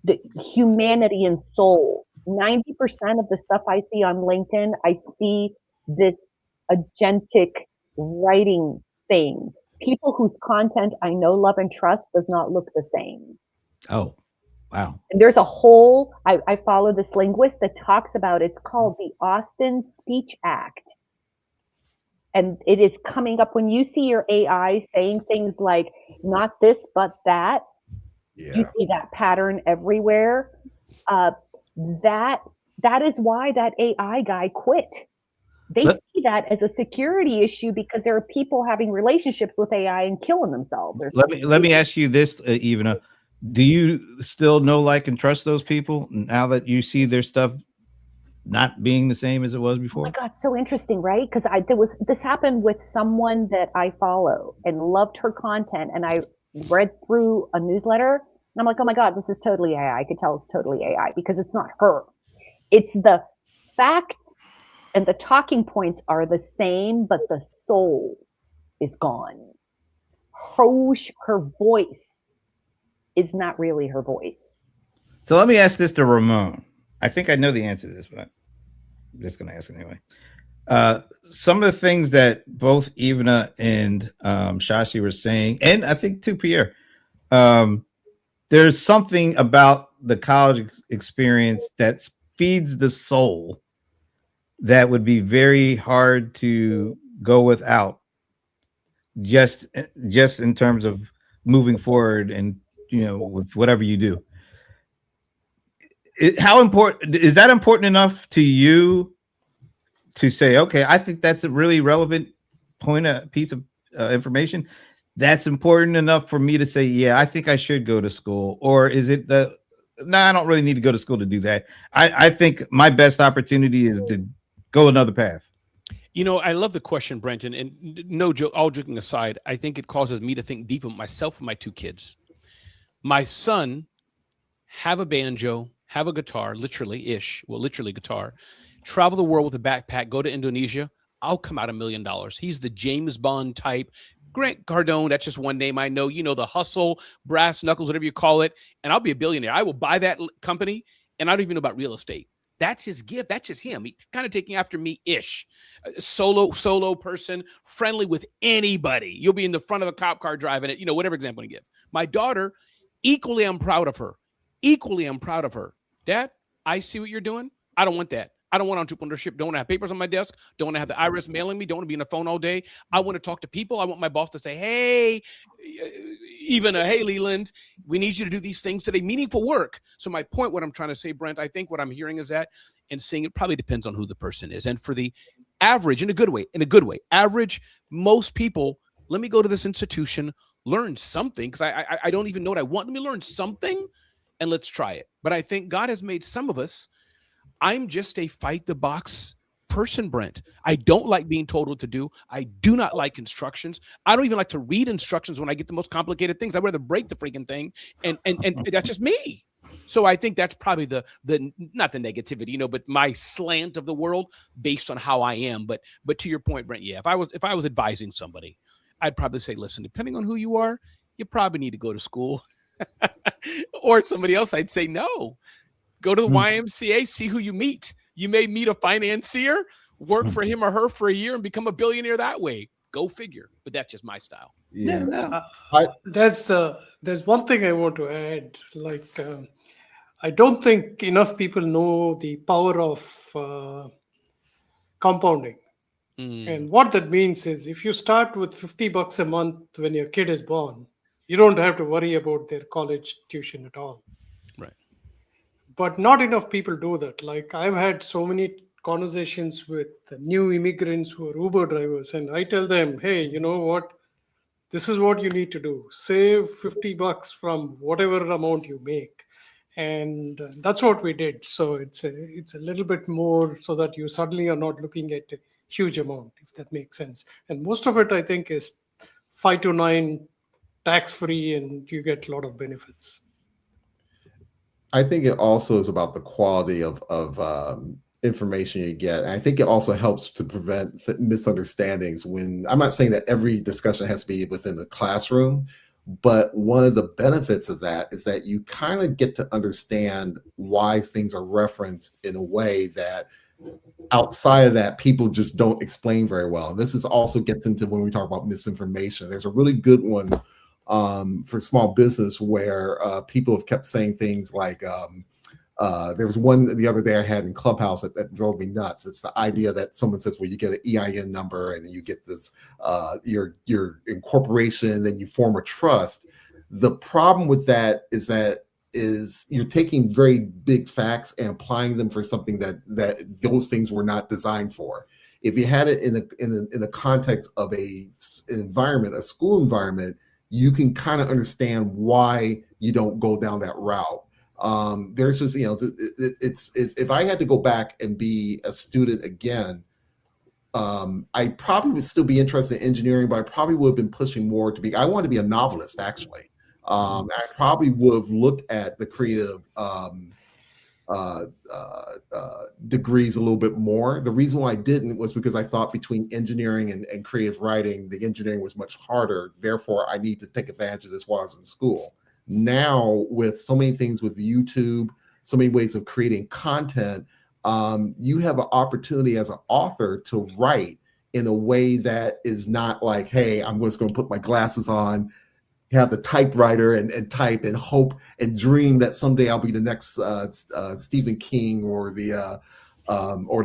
the humanity and soul. 90% of the stuff I see on LinkedIn, I see this agentic writing thing. People whose content I know, love, and trust does not look the same. Oh, wow. And there's a whole, I follow this linguist that talks about, it's called the Austin Speech Act. And it is coming up when you see your AI saying things like, not this, but that. Yeah. You see that pattern everywhere. That is why that AI guy quit. They see that as a security issue because there are people having relationships with AI and killing themselves. Let me ask you this, Ivana. Do you still know, like, and trust those people now that you see their stuff not being the same as it was before? Oh my God, so interesting, right? Because this happened with someone that I follow and loved her content, and I read through a newsletter, and I'm like, oh my God, this is totally AI. I could tell it's totally AI because it's not her. It's the facts and the talking points are the same, but the soul is gone. Her voice is not really her voice. So let me ask this to Ramon. I think I know the answer to this, but I'm just going to ask it anyway. Some of the things that both Ivana and Shashi were saying, and I think too, Pierre, there's something about the college experience that feeds the soul that would be very hard to go without, just in terms of moving forward and, with whatever you do. How important is that? Important enough to you to say, okay, I think that's a really relevant piece of information that's important enough for me to say, yeah, I think I should go to school? Or is it that, no, I don't really need to go to school to do that. I think my best opportunity is to go another path. I love the question, Brenton, and no joke, all joking aside, I think it causes me to think deep of myself and my two kids. My son have a banjo, have a guitar, literally guitar, travel the world with a backpack, go to Indonesia. I'll come out $1 million. He's the James Bond type. Grant Cardone, that's just one name I know. The hustle, brass knuckles, whatever you call it. And I'll be a billionaire. I will buy that company, and I don't even know about real estate. That's his gift. That's just him. He's kind of taking after me-ish. Solo person, friendly with anybody. You'll be in the front of a cop car driving it, whatever example you give. My daughter, equally, I'm proud of her. Dad, I see what you're doing. I don't want that. I don't want entrepreneurship. Don't want to have papers on my desk. Don't want to have the IRS mailing me. Don't want to be on the phone all day. I want to talk to people. I want my boss to say, hey, hey, Leland, we need you to do these things today. Meaningful work. So my point, what I'm trying to say, Brent, I think what I'm hearing is that, and seeing it probably depends on who the person is. And for the average in a good way, average, most people, let me go to this institution, learn something, because I don't even know what I want. Let me learn something and let's try it. But I think God has made some of us, I'm just a fight the box person, Brent. I don't like being told what to do. I do not like instructions. I don't even like to read instructions when I get the most complicated things. I'd rather break the freaking thing. And that's just me. So I think that's probably the not the negativity, you know, but my slant of the world based on how I am. But to your point, Brent, yeah, if I was advising somebody, I'd probably say, listen, depending on who you are, you probably need to go to school. Or somebody else, I'd say no. Go to the YMCA, see who you meet. You may meet a financier, work for him or her for a year and become a billionaire that way. Go figure. But that's just my style. Yeah. There's one thing I want to add. Like, I don't think enough people know the power of compounding. And what that means is if you start with $50 a month when your kid is born, you don't have to worry about their college tuition at all. Right. But not enough people do that. Like, I've had so many conversations with new immigrants who are Uber drivers, and I tell them, hey, you know what? This is what you need to do. Save $50 from whatever amount you make. And that's what we did. So it's a little bit more so that you suddenly are not looking at a huge amount, if that makes sense. And most of it, I think, is 5 to 9 tax-free, and you get a lot of benefits. I think it also is about the quality of information you get. And I think it also helps to prevent misunderstandings. When I'm not saying that every discussion has to be within the classroom, but one of the benefits of that is that you kind of get to understand why things are referenced in a way that outside of that, people just don't explain very well. And this is also gets into when we talk about misinformation. There's a really good one for small business where people have kept saying things like, there was one the other day I had in Clubhouse that drove me nuts. It's the idea that someone says, well, you get an EIN number and then you get this, your incorporation, then you form a trust. The problem with that is you're taking very big facts and applying them for something that those things were not designed for. If you had it in the context of an environment, a school environment, you can kind of understand why you don't go down that route. There's just, it's if I had to go back and be a student again, I probably would still be interested in engineering, but I probably would have been pushing more I wanted to be a novelist, actually. I probably would have looked at the creative degrees a little bit more. The reason why I didn't was because I thought between engineering and creative writing, the engineering was much harder. Therefore, I need to take advantage of this while I was in school. Now, with so many things with YouTube, so many ways of creating content, you have an opportunity as an author to write in a way that is not like, hey, I'm just going to put my glasses on, have the typewriter and type and hope and dream that someday I'll be the next Stephen King or the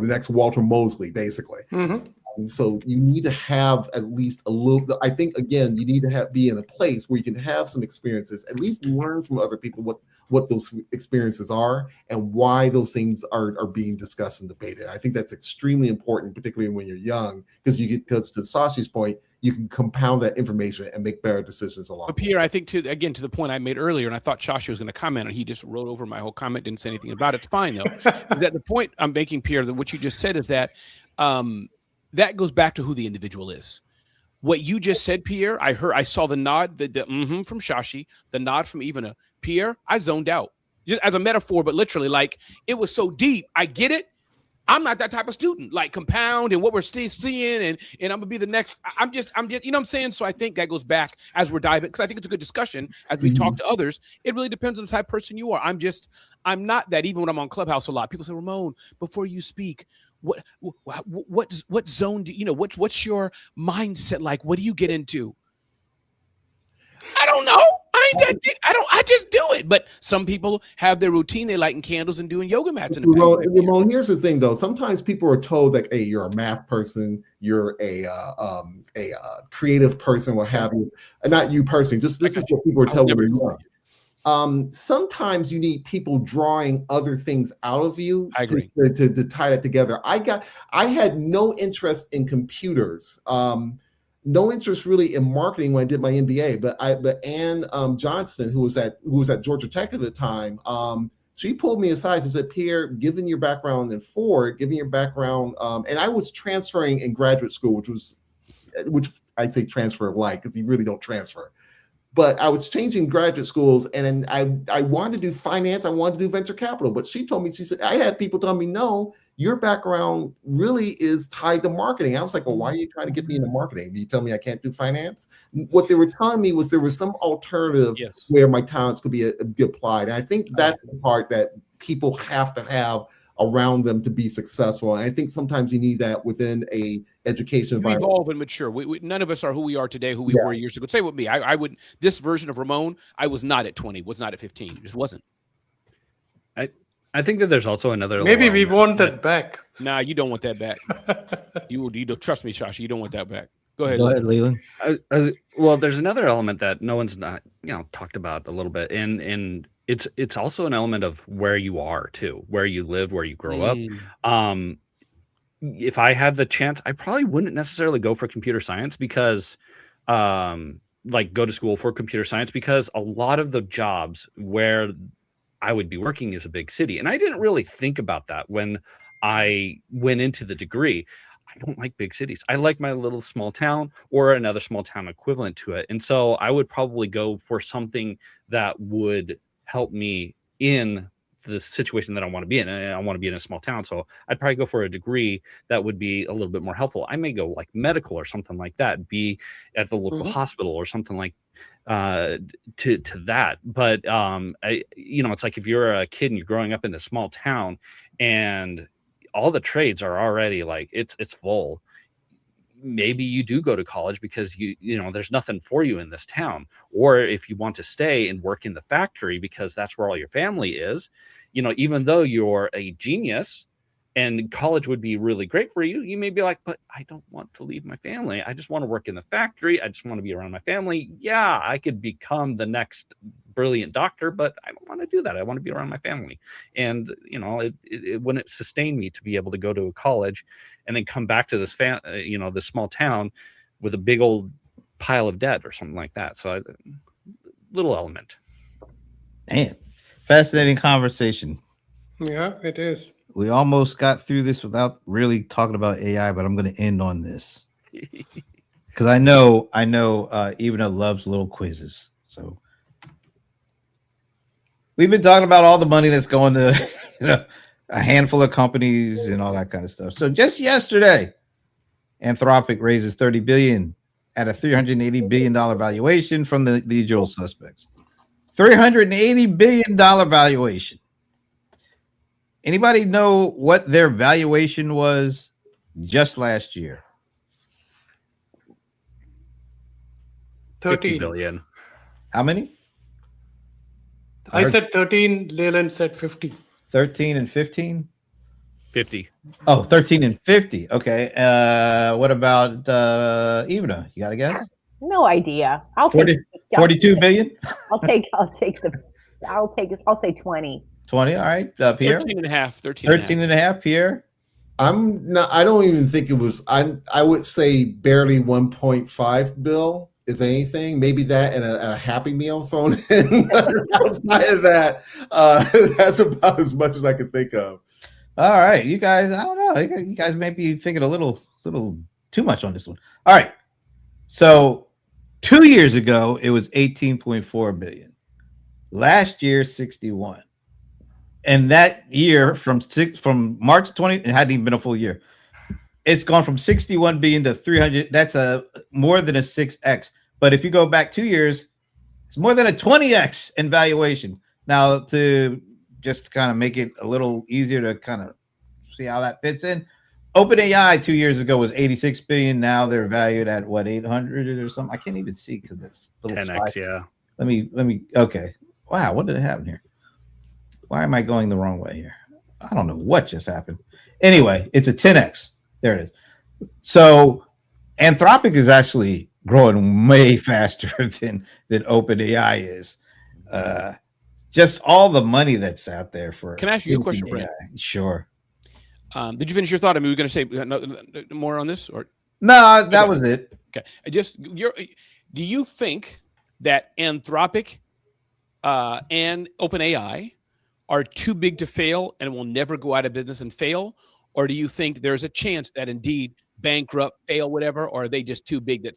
next Walter Mosley, basically. Mm-hmm. And so you need to have at least a little. I think again, you need to be in a place where you can have some experiences, at least learn from other people what those experiences are and why those things are being discussed and debated. I think that's extremely important, particularly when you're young, because to Sashi's point, you can compound that information and make better decisions along. But Pierre, I think to the point I made earlier, and I thought Shashi was going to comment, and he just wrote over my whole comment, didn't say anything about it. It's fine though. That the point I'm making, Pierre, that what you just said is that that goes back to who the individual is. What you just said, Pierre, I saw the nod, the from Shashi, the nod from Ivana. Pierre, I zoned out, just as a metaphor, but literally, like, it was so deep. I get it. I'm not that type of student, like compound and what we're still seeing, and I'm gonna be the next. I'm just, you know what I'm saying? So I think that goes back as we're diving, because I think it's a good discussion as we talk to others. It really depends on the type of person you are. I'm not that. Even when I'm on Clubhouse a lot, people say, Ramon, before you speak, what zone do you know? What's your mindset like? What do you get into? I don't know. I just do it. But some people have their routine. They lighting candles and doing yoga mats. Ramon, here's the thing, though. Sometimes people are told that, hey, you're a math person, you're a creative person, what have you. And not you personally. Just this is what people are told when you're young. sometimes you need people drawing other things out of you I agree. to tie that together. I had no interest in computers. No interest really in marketing when I did my MBA, but Ann Johnston, who was at Georgia Tech at the time, she pulled me aside and said, Pierre, given your background in Ford, given your background, and I was transferring in graduate school, which I'd say transfer like, because you really don't transfer. But I was changing graduate schools, and I wanted to do finance, I wanted to do venture capital. But she told me, she said, I had people tell me, no, your background really is tied to marketing. I was like, well, why are you trying to get me into marketing? Do you tell me I can't do finance? What they were telling me was there was some alternative where my talents could be applied. And I think that's the part that people have to have around them to be successful. And I think sometimes you need that within a education environment. Evolve and mature. We none of us are who we are today, who we were years ago. Say with me, I would, this version of Ramon, I was not at 20, was not at 15. It just wasn't. I think that there's also another. Maybe we want that back. Nah, you don't want that back. you don't trust me, Shashi. You don't want that back. Go ahead. Go ahead, Leland. Well, there's another element that no one's not talked about a little bit, and it's also an element of where you are too, where you lived, where you grow up. If I had the chance, I probably wouldn't necessarily go for computer science because, like, go to school for computer science, because a lot of the jobs where I would be working is a big city. And I didn't really think about that when I went into the degree. I don't like big cities. I like my little small town or another small town equivalent to it. And so I would probably go for something that would help me in the situation that I want to be in. And I want to be in a small town. So I'd probably go for a degree that would be a little bit more helpful. I may go like medical or something like that, be at the local hospital or something like to that. But it's like if you're a kid and you're growing up in a small town and all the trades are already like it's full, maybe you do go to college because you there's nothing for you in this town. Or if you want to stay and work in the factory because that's where all your family is, even though you're a genius and college would be really great for you, you may be like, but I don't want to leave my family. I just want to work in the factory. I just want to be around my family. Yeah, I could become the next brilliant doctor, but I don't want to do that. I want to be around my family. And, it wouldn't sustain me to be able to go to a college and then come back to this, this small town with a big old pile of debt or something like that. So little element. Man, fascinating conversation. Yeah, it is. We almost got through this without really talking about AI, but I'm going to end on this because I know Ivana loves little quizzes. So we've been talking about all the money that's going to a handful of companies and all that kind of stuff. So just yesterday, Anthropic raises $30 billion at a $380 billion valuation from the usual suspects. $380 billion valuation. Anybody know what their valuation was just last year? 13 billion. How many? I said 13. Leland said 50. 13 and 15? 50. Oh, 13 and 50. Okay. What about Ivana? You got a guess? No idea. I'll 40, take 42 billion? I'll say 20. 20. All right. Pierre? 13 and a half. 13 and a half, Pierre? I don't even think it was, I would say barely 1.5 bill, if anything, maybe that and a Happy Meal thrown in. Outside of that, that's about as much as I could think of. All right. You guys, I don't know. You guys may be thinking a little too much on this one. All right. So 2 years ago, it was 18.4 billion. Last year, 61. And that year from March 20, it hadn't even been a full year. It's gone from 61 billion to 300. That's more than a 6x. But if you go back 2 years, it's more than a 20x in valuation. Now, to just kind of make it a little easier to kind of see how that fits in, OpenAI 2 years ago was 86 billion. Now they're valued at what, 800 or something? I can't even see because that's little 10x. slide. Yeah. Let me. Okay. Wow. What did it happen here? Why am I going the wrong way here? I don't know what just happened. Anyway, it's a 10x. There it is. So Anthropic is actually growing way faster than OpenAI is. just all the money that's out there for. Can I ask you a question, Brent? Sure. Did you finish your thought? I mean, we're going to say more on this, or no? That was it. Okay. Do you think that Anthropic and OpenAI are too big to fail and will never go out of business and fail, or do you think there's a chance that indeed bankrupt, fail, whatever, or are they just too big that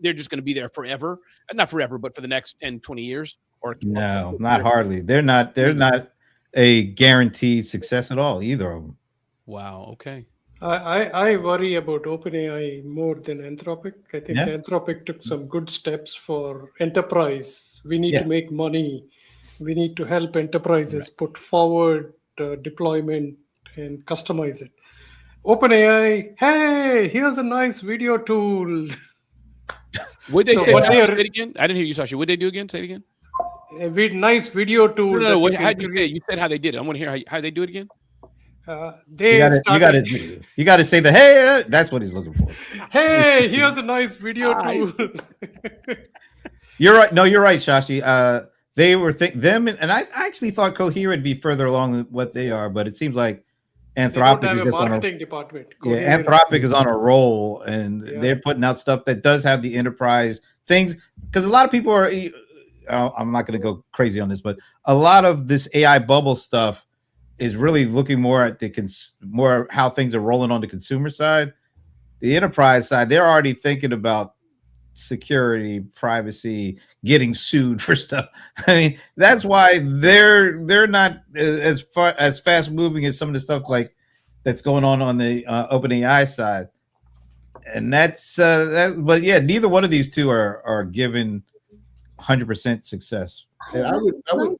they're just going to be there forever? Not forever, but for the next 10, 20 years? No, not hardly. They're not a guaranteed success at all, either of them. Wow. Okay. I worry about OpenAI more than Anthropic. I think Anthropic took some good steps for enterprise. We need to make money. We need to help enterprises put forward deployment and customize it. OpenAI, hey, here's a nice video tool. Would they say it again? I didn't hear you, Sasha. Would they do again? Say it again. A nice video tool. No. How'd you say it? You said how they did it. I want to hear how they do it again. You got to say the hey. That's what he's looking for. Hey, here's a nice video tool. You're right. No, you're right, Shashi. They were them, and I actually thought Cohere would be further along than what they are, but it seems like Anthropic is a marketing department. Anthropic is on a roll, and they're putting out stuff that does have the enterprise things. Because a lot of people are. I'm not going to go crazy on this, but a lot of this AI bubble stuff is really looking more at more how things are rolling on the consumer side. The enterprise side, they're already thinking about security, privacy, getting sued for stuff. I mean, that's why they're not as fast moving as some of the stuff like that's going on the OpenAI side. And that's but yeah, neither one of these two are given 100% success. And I would go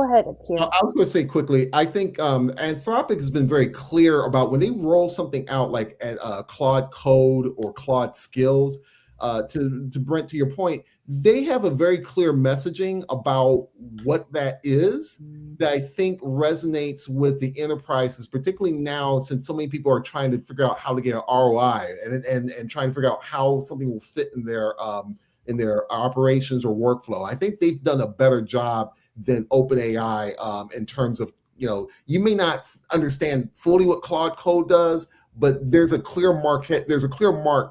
ahead, Akira. I was going to say quickly, I think Anthropic has been very clear about when they roll something out like Claude Code or Claude Skills, to Brent, to your point, they have a very clear messaging about what that is that I think resonates with the enterprises, particularly now since so many people are trying to figure out how to get an ROI and trying to figure out how something will fit in their operations or workflow. I think they've done a better job than OpenAI in terms of, you may not understand fully what Claude Code does, but there's a clear mark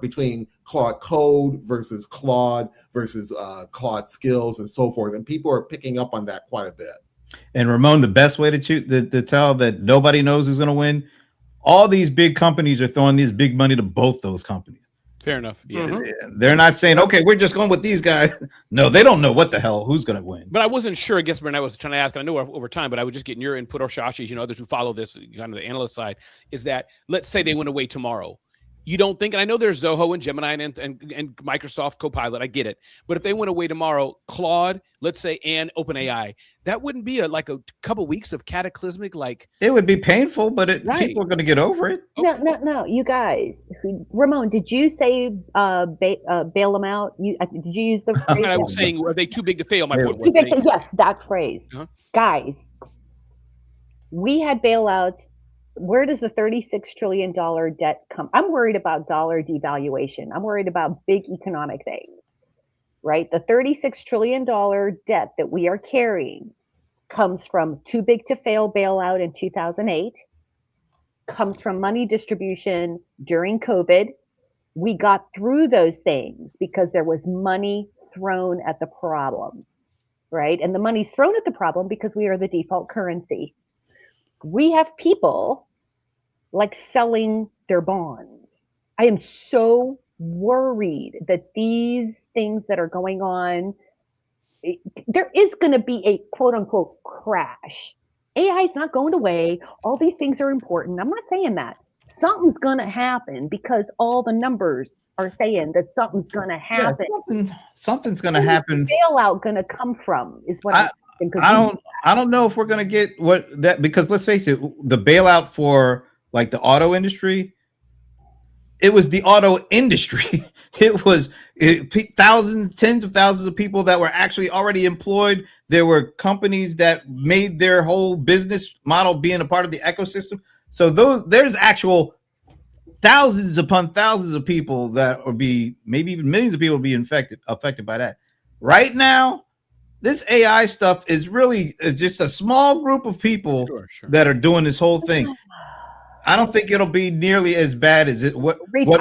between Claude Code versus Claude versus Claude Skills and so forth. And people are picking up on that quite a bit. And Ramon, the best way to tell that nobody knows who's going to win, all these big companies are throwing this big money to both those companies. Fair enough. Yeah. Mm-hmm. They're not saying, okay, we're just going with these guys. No, they don't know what the hell who's going to win. But I wasn't sure. I guess, Brent, I was trying to ask, and I know over time, but I was just getting your input or Shashi's, others who follow this, kind of the analyst side, is that let's say they went away tomorrow. You don't think, and I know there's Zoho and Gemini and Microsoft Copilot, I get it. But if they went away tomorrow, Claude, let's say, and OpenAI, that wouldn't be a couple weeks of cataclysmic, it would be painful, but people are going to get over it. Okay. No, you guys. Ramon, did you say bail them out? Did you use the phrase? I was saying, are they too big to fail? My point was. Yes, that phrase. Guys, we had bailouts. Where does the $36 trillion debt come? I'm worried about dollar devaluation. I'm worried about big economic things, right? The $36 trillion debt that we are carrying comes from too big to fail bailout in 2008, comes from money distribution during COVID. We got through those things because there was money thrown at the problem, right? And the money's thrown at the problem because we are the default currency. We have people selling their bonds. I am so worried that these things that are going on, there is going to be a quote unquote crash. AI is not going away. All these things are important. I'm not saying that. Something's going to happen because all the numbers are saying that something's going to happen. Yeah, something's going to happen. Bailout going to come from is what I'm thinking. I don't know if we're going to get because let's face it, the bailout for the auto industry, it was the auto industry. It was thousands, tens of thousands of people that were actually already employed. There were companies that made their whole business model being a part of the ecosystem. So there's actual thousands upon thousands of people that would be, maybe even millions of people be affected by that. Right now, this AI stuff is really just a small group of people Sure. that are doing this whole thing. I don't think it'll be nearly as bad as what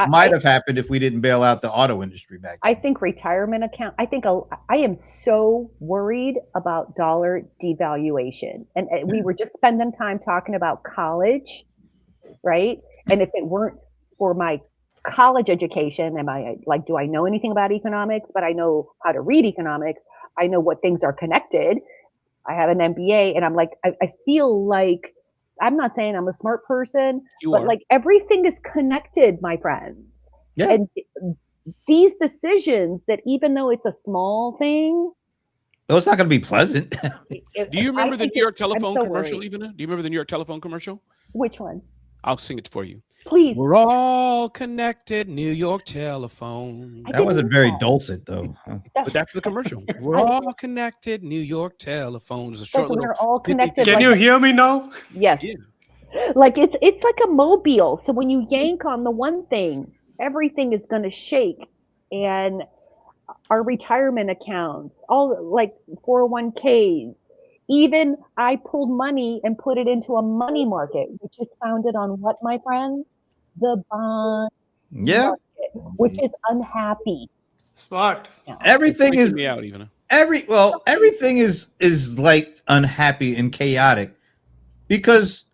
might have happened if we didn't bail out the auto industry back then. I think retirement account. I am so worried about dollar devaluation, and we were just spending time talking about college, right? And if it weren't for my college education, do I know anything about economics? But I know how to read economics. I know what things are connected. I have an MBA, and I'm like, I feel like, I'm not saying I'm a smart person, but like everything is connected, my friends. Yeah. And these decisions, that even though it's a small thing, well, it's not going to be pleasant. Do you remember the New York telephone commercial, Ivana? Do you remember the New York telephone commercial? Which one? I'll sing it for you. Please. We're all connected, New York telephone. That wasn't very dulcet, though. But that's the commercial. We're all connected, New York telephone. It's a short little. We're all connected. Can you hear me now? Yes. Yeah. Like it's like a mobile. So when you yank on the one thing, everything is going to shake. And our retirement accounts, all like 401ks, even I pulled money and put it into a money market, which is founded on what, my friends? The bond market, which is unhappy. Smart. Everything is me out, even. Everything is like unhappy and chaotic because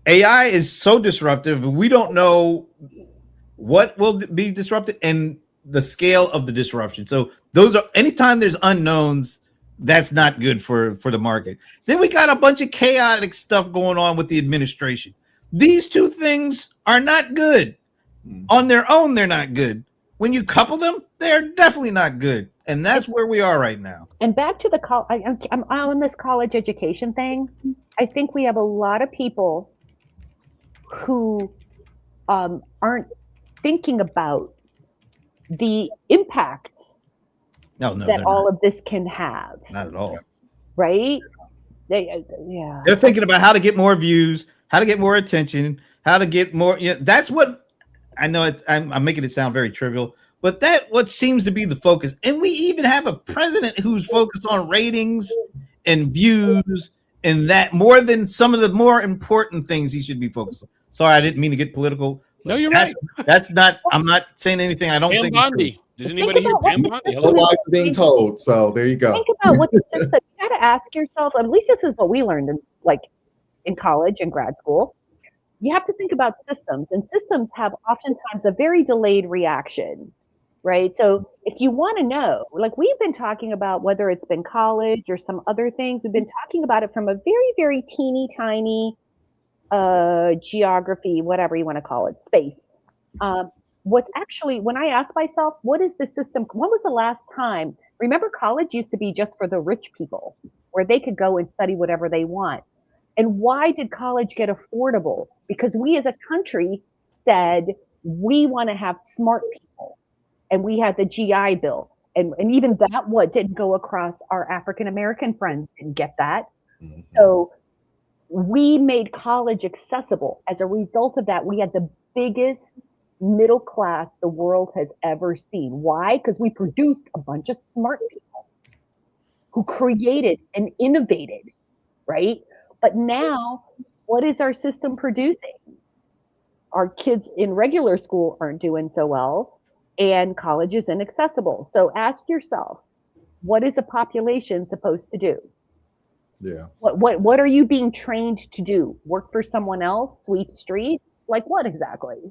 AI is so disruptive. We don't know what will be disrupted and the scale of the disruption. So those are, anytime there's unknowns, that's not good for the market. Then we got a bunch of chaotic stuff going on with the administration. These two things are not good. On their own, they're not good. When you couple them, they're definitely not good. And that's where we are right now. And back to the I'm on this college education thing. I think we have a lot of people who aren't thinking about the impacts that all of this can have. Not at all. Right? They're thinking about how to get more views, how to get more attention, how to get more. That's what I know. I'm making it sound very trivial, but that what seems to be the focus. And we even have a president who's focused on ratings and views, and that more than some of the more important things he should be focused on. Sorry, I didn't mean to get political. No, you're right. That's not. I'm not saying anything. I don't Pam think. Bondi. Does anybody hear Pam Bondi? The lies are being told. So there you go. Think about what the system. You got to ask yourself. At least this is what we learned in college and grad school. You have to think about systems, and systems have oftentimes a very delayed reaction, right? So if you want to know, like we've been talking about, whether it's been college or some other things, we've been talking about it from a very, very teeny tiny geography, whatever you want to call it, space. What's actually, when I ask myself, what is the system? When was the last time? Remember, college used to be just for the rich people, where they could go and study whatever they want. And why did college get affordable? Because we as a country said we want to have smart people, and we had the GI Bill, and even that didn't go across. Our African American friends didn't get that. Mm-hmm. So we made college accessible. As a result of that, we had the biggest middle class the world has ever seen. Why? Because we produced a bunch of smart people who created and innovated, right? But now, what is our system producing? Our kids in regular school aren't doing so well, and college is inaccessible. So ask yourself, what is a population supposed to do? Yeah. What are you being trained to do? Work for someone else? Sweep streets? Like what exactly?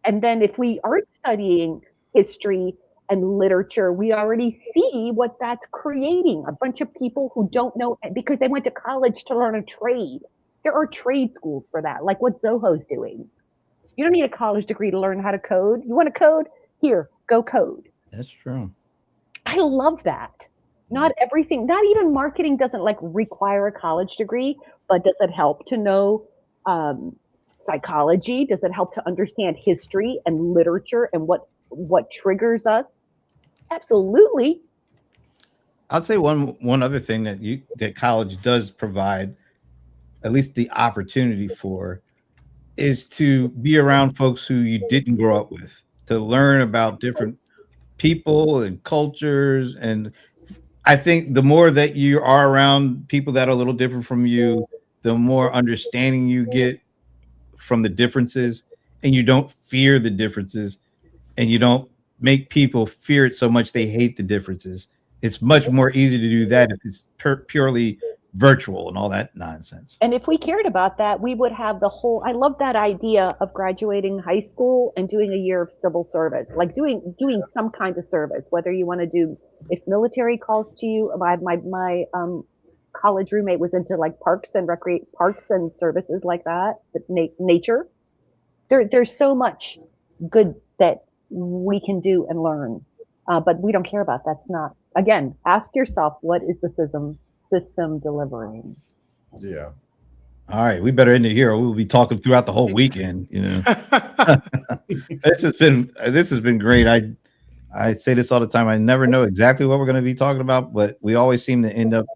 And then if we aren't studying history and literature, we already see what that's creating. A bunch of people who don't know because they went to college to learn a trade. There are trade schools for that, like what Zoho's doing. You don't need a college degree to learn how to code. You want to code? Here, go code. That's true. I love that. Not everything, not even marketing doesn't require a college degree, but does it help to know psychology? Does it help to understand history and literature and what triggers us? Absolutely. I'd say one other thing that college does provide, at least the opportunity for, is to be around folks who you didn't grow up with, to learn about different people and cultures. And I think the more that you are around people that are a little different from you, the more understanding you get from the differences, and you don't fear the differences, and you don't make people fear it so much they hate the differences. It's much more easy to do that if it's purely virtual and all that nonsense. And if we cared about that, we would have the whole. I love that idea of graduating high school and doing a year of civil service, like doing some kind of service, whether you want to do, if military calls to you. My college roommate was into like parks and services like that, but nature. There's so much good that we can do and learn, but we don't care about. That's not. Again, ask yourself, what is the system delivering? Yeah. All right, we better end it here, or we'll be talking throughout the whole weekend. This has been great. I say this all the time. I never know exactly what we're going to be talking about, but we always seem to end up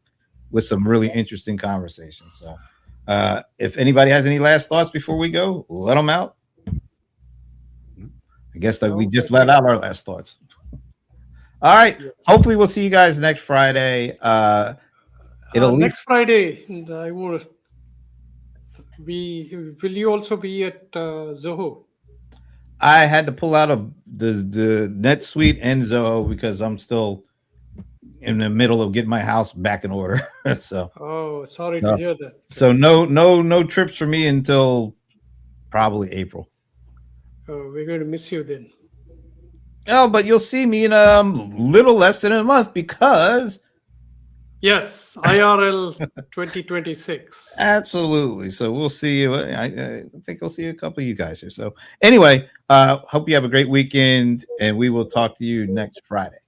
with some really interesting conversations. So, if anybody has any last thoughts before we go, let them out. I guess that we just let out our last thoughts. All right. Yes. Hopefully, we'll see you guys next Friday. Next Friday, and I will. Will you also be at Zoho? I had to pull out of the NetSuite and Zoho because I'm still in the middle of getting my house back in order. So, sorry to hear that. So no trips for me until probably April. We're going to miss you then. Oh, but you'll see me in a little less than a month because. Yes, IRL 2026. Absolutely. So we'll see you. I think we'll see a couple of you guys here. So anyway, hope you have a great weekend, and we will talk to you next Friday.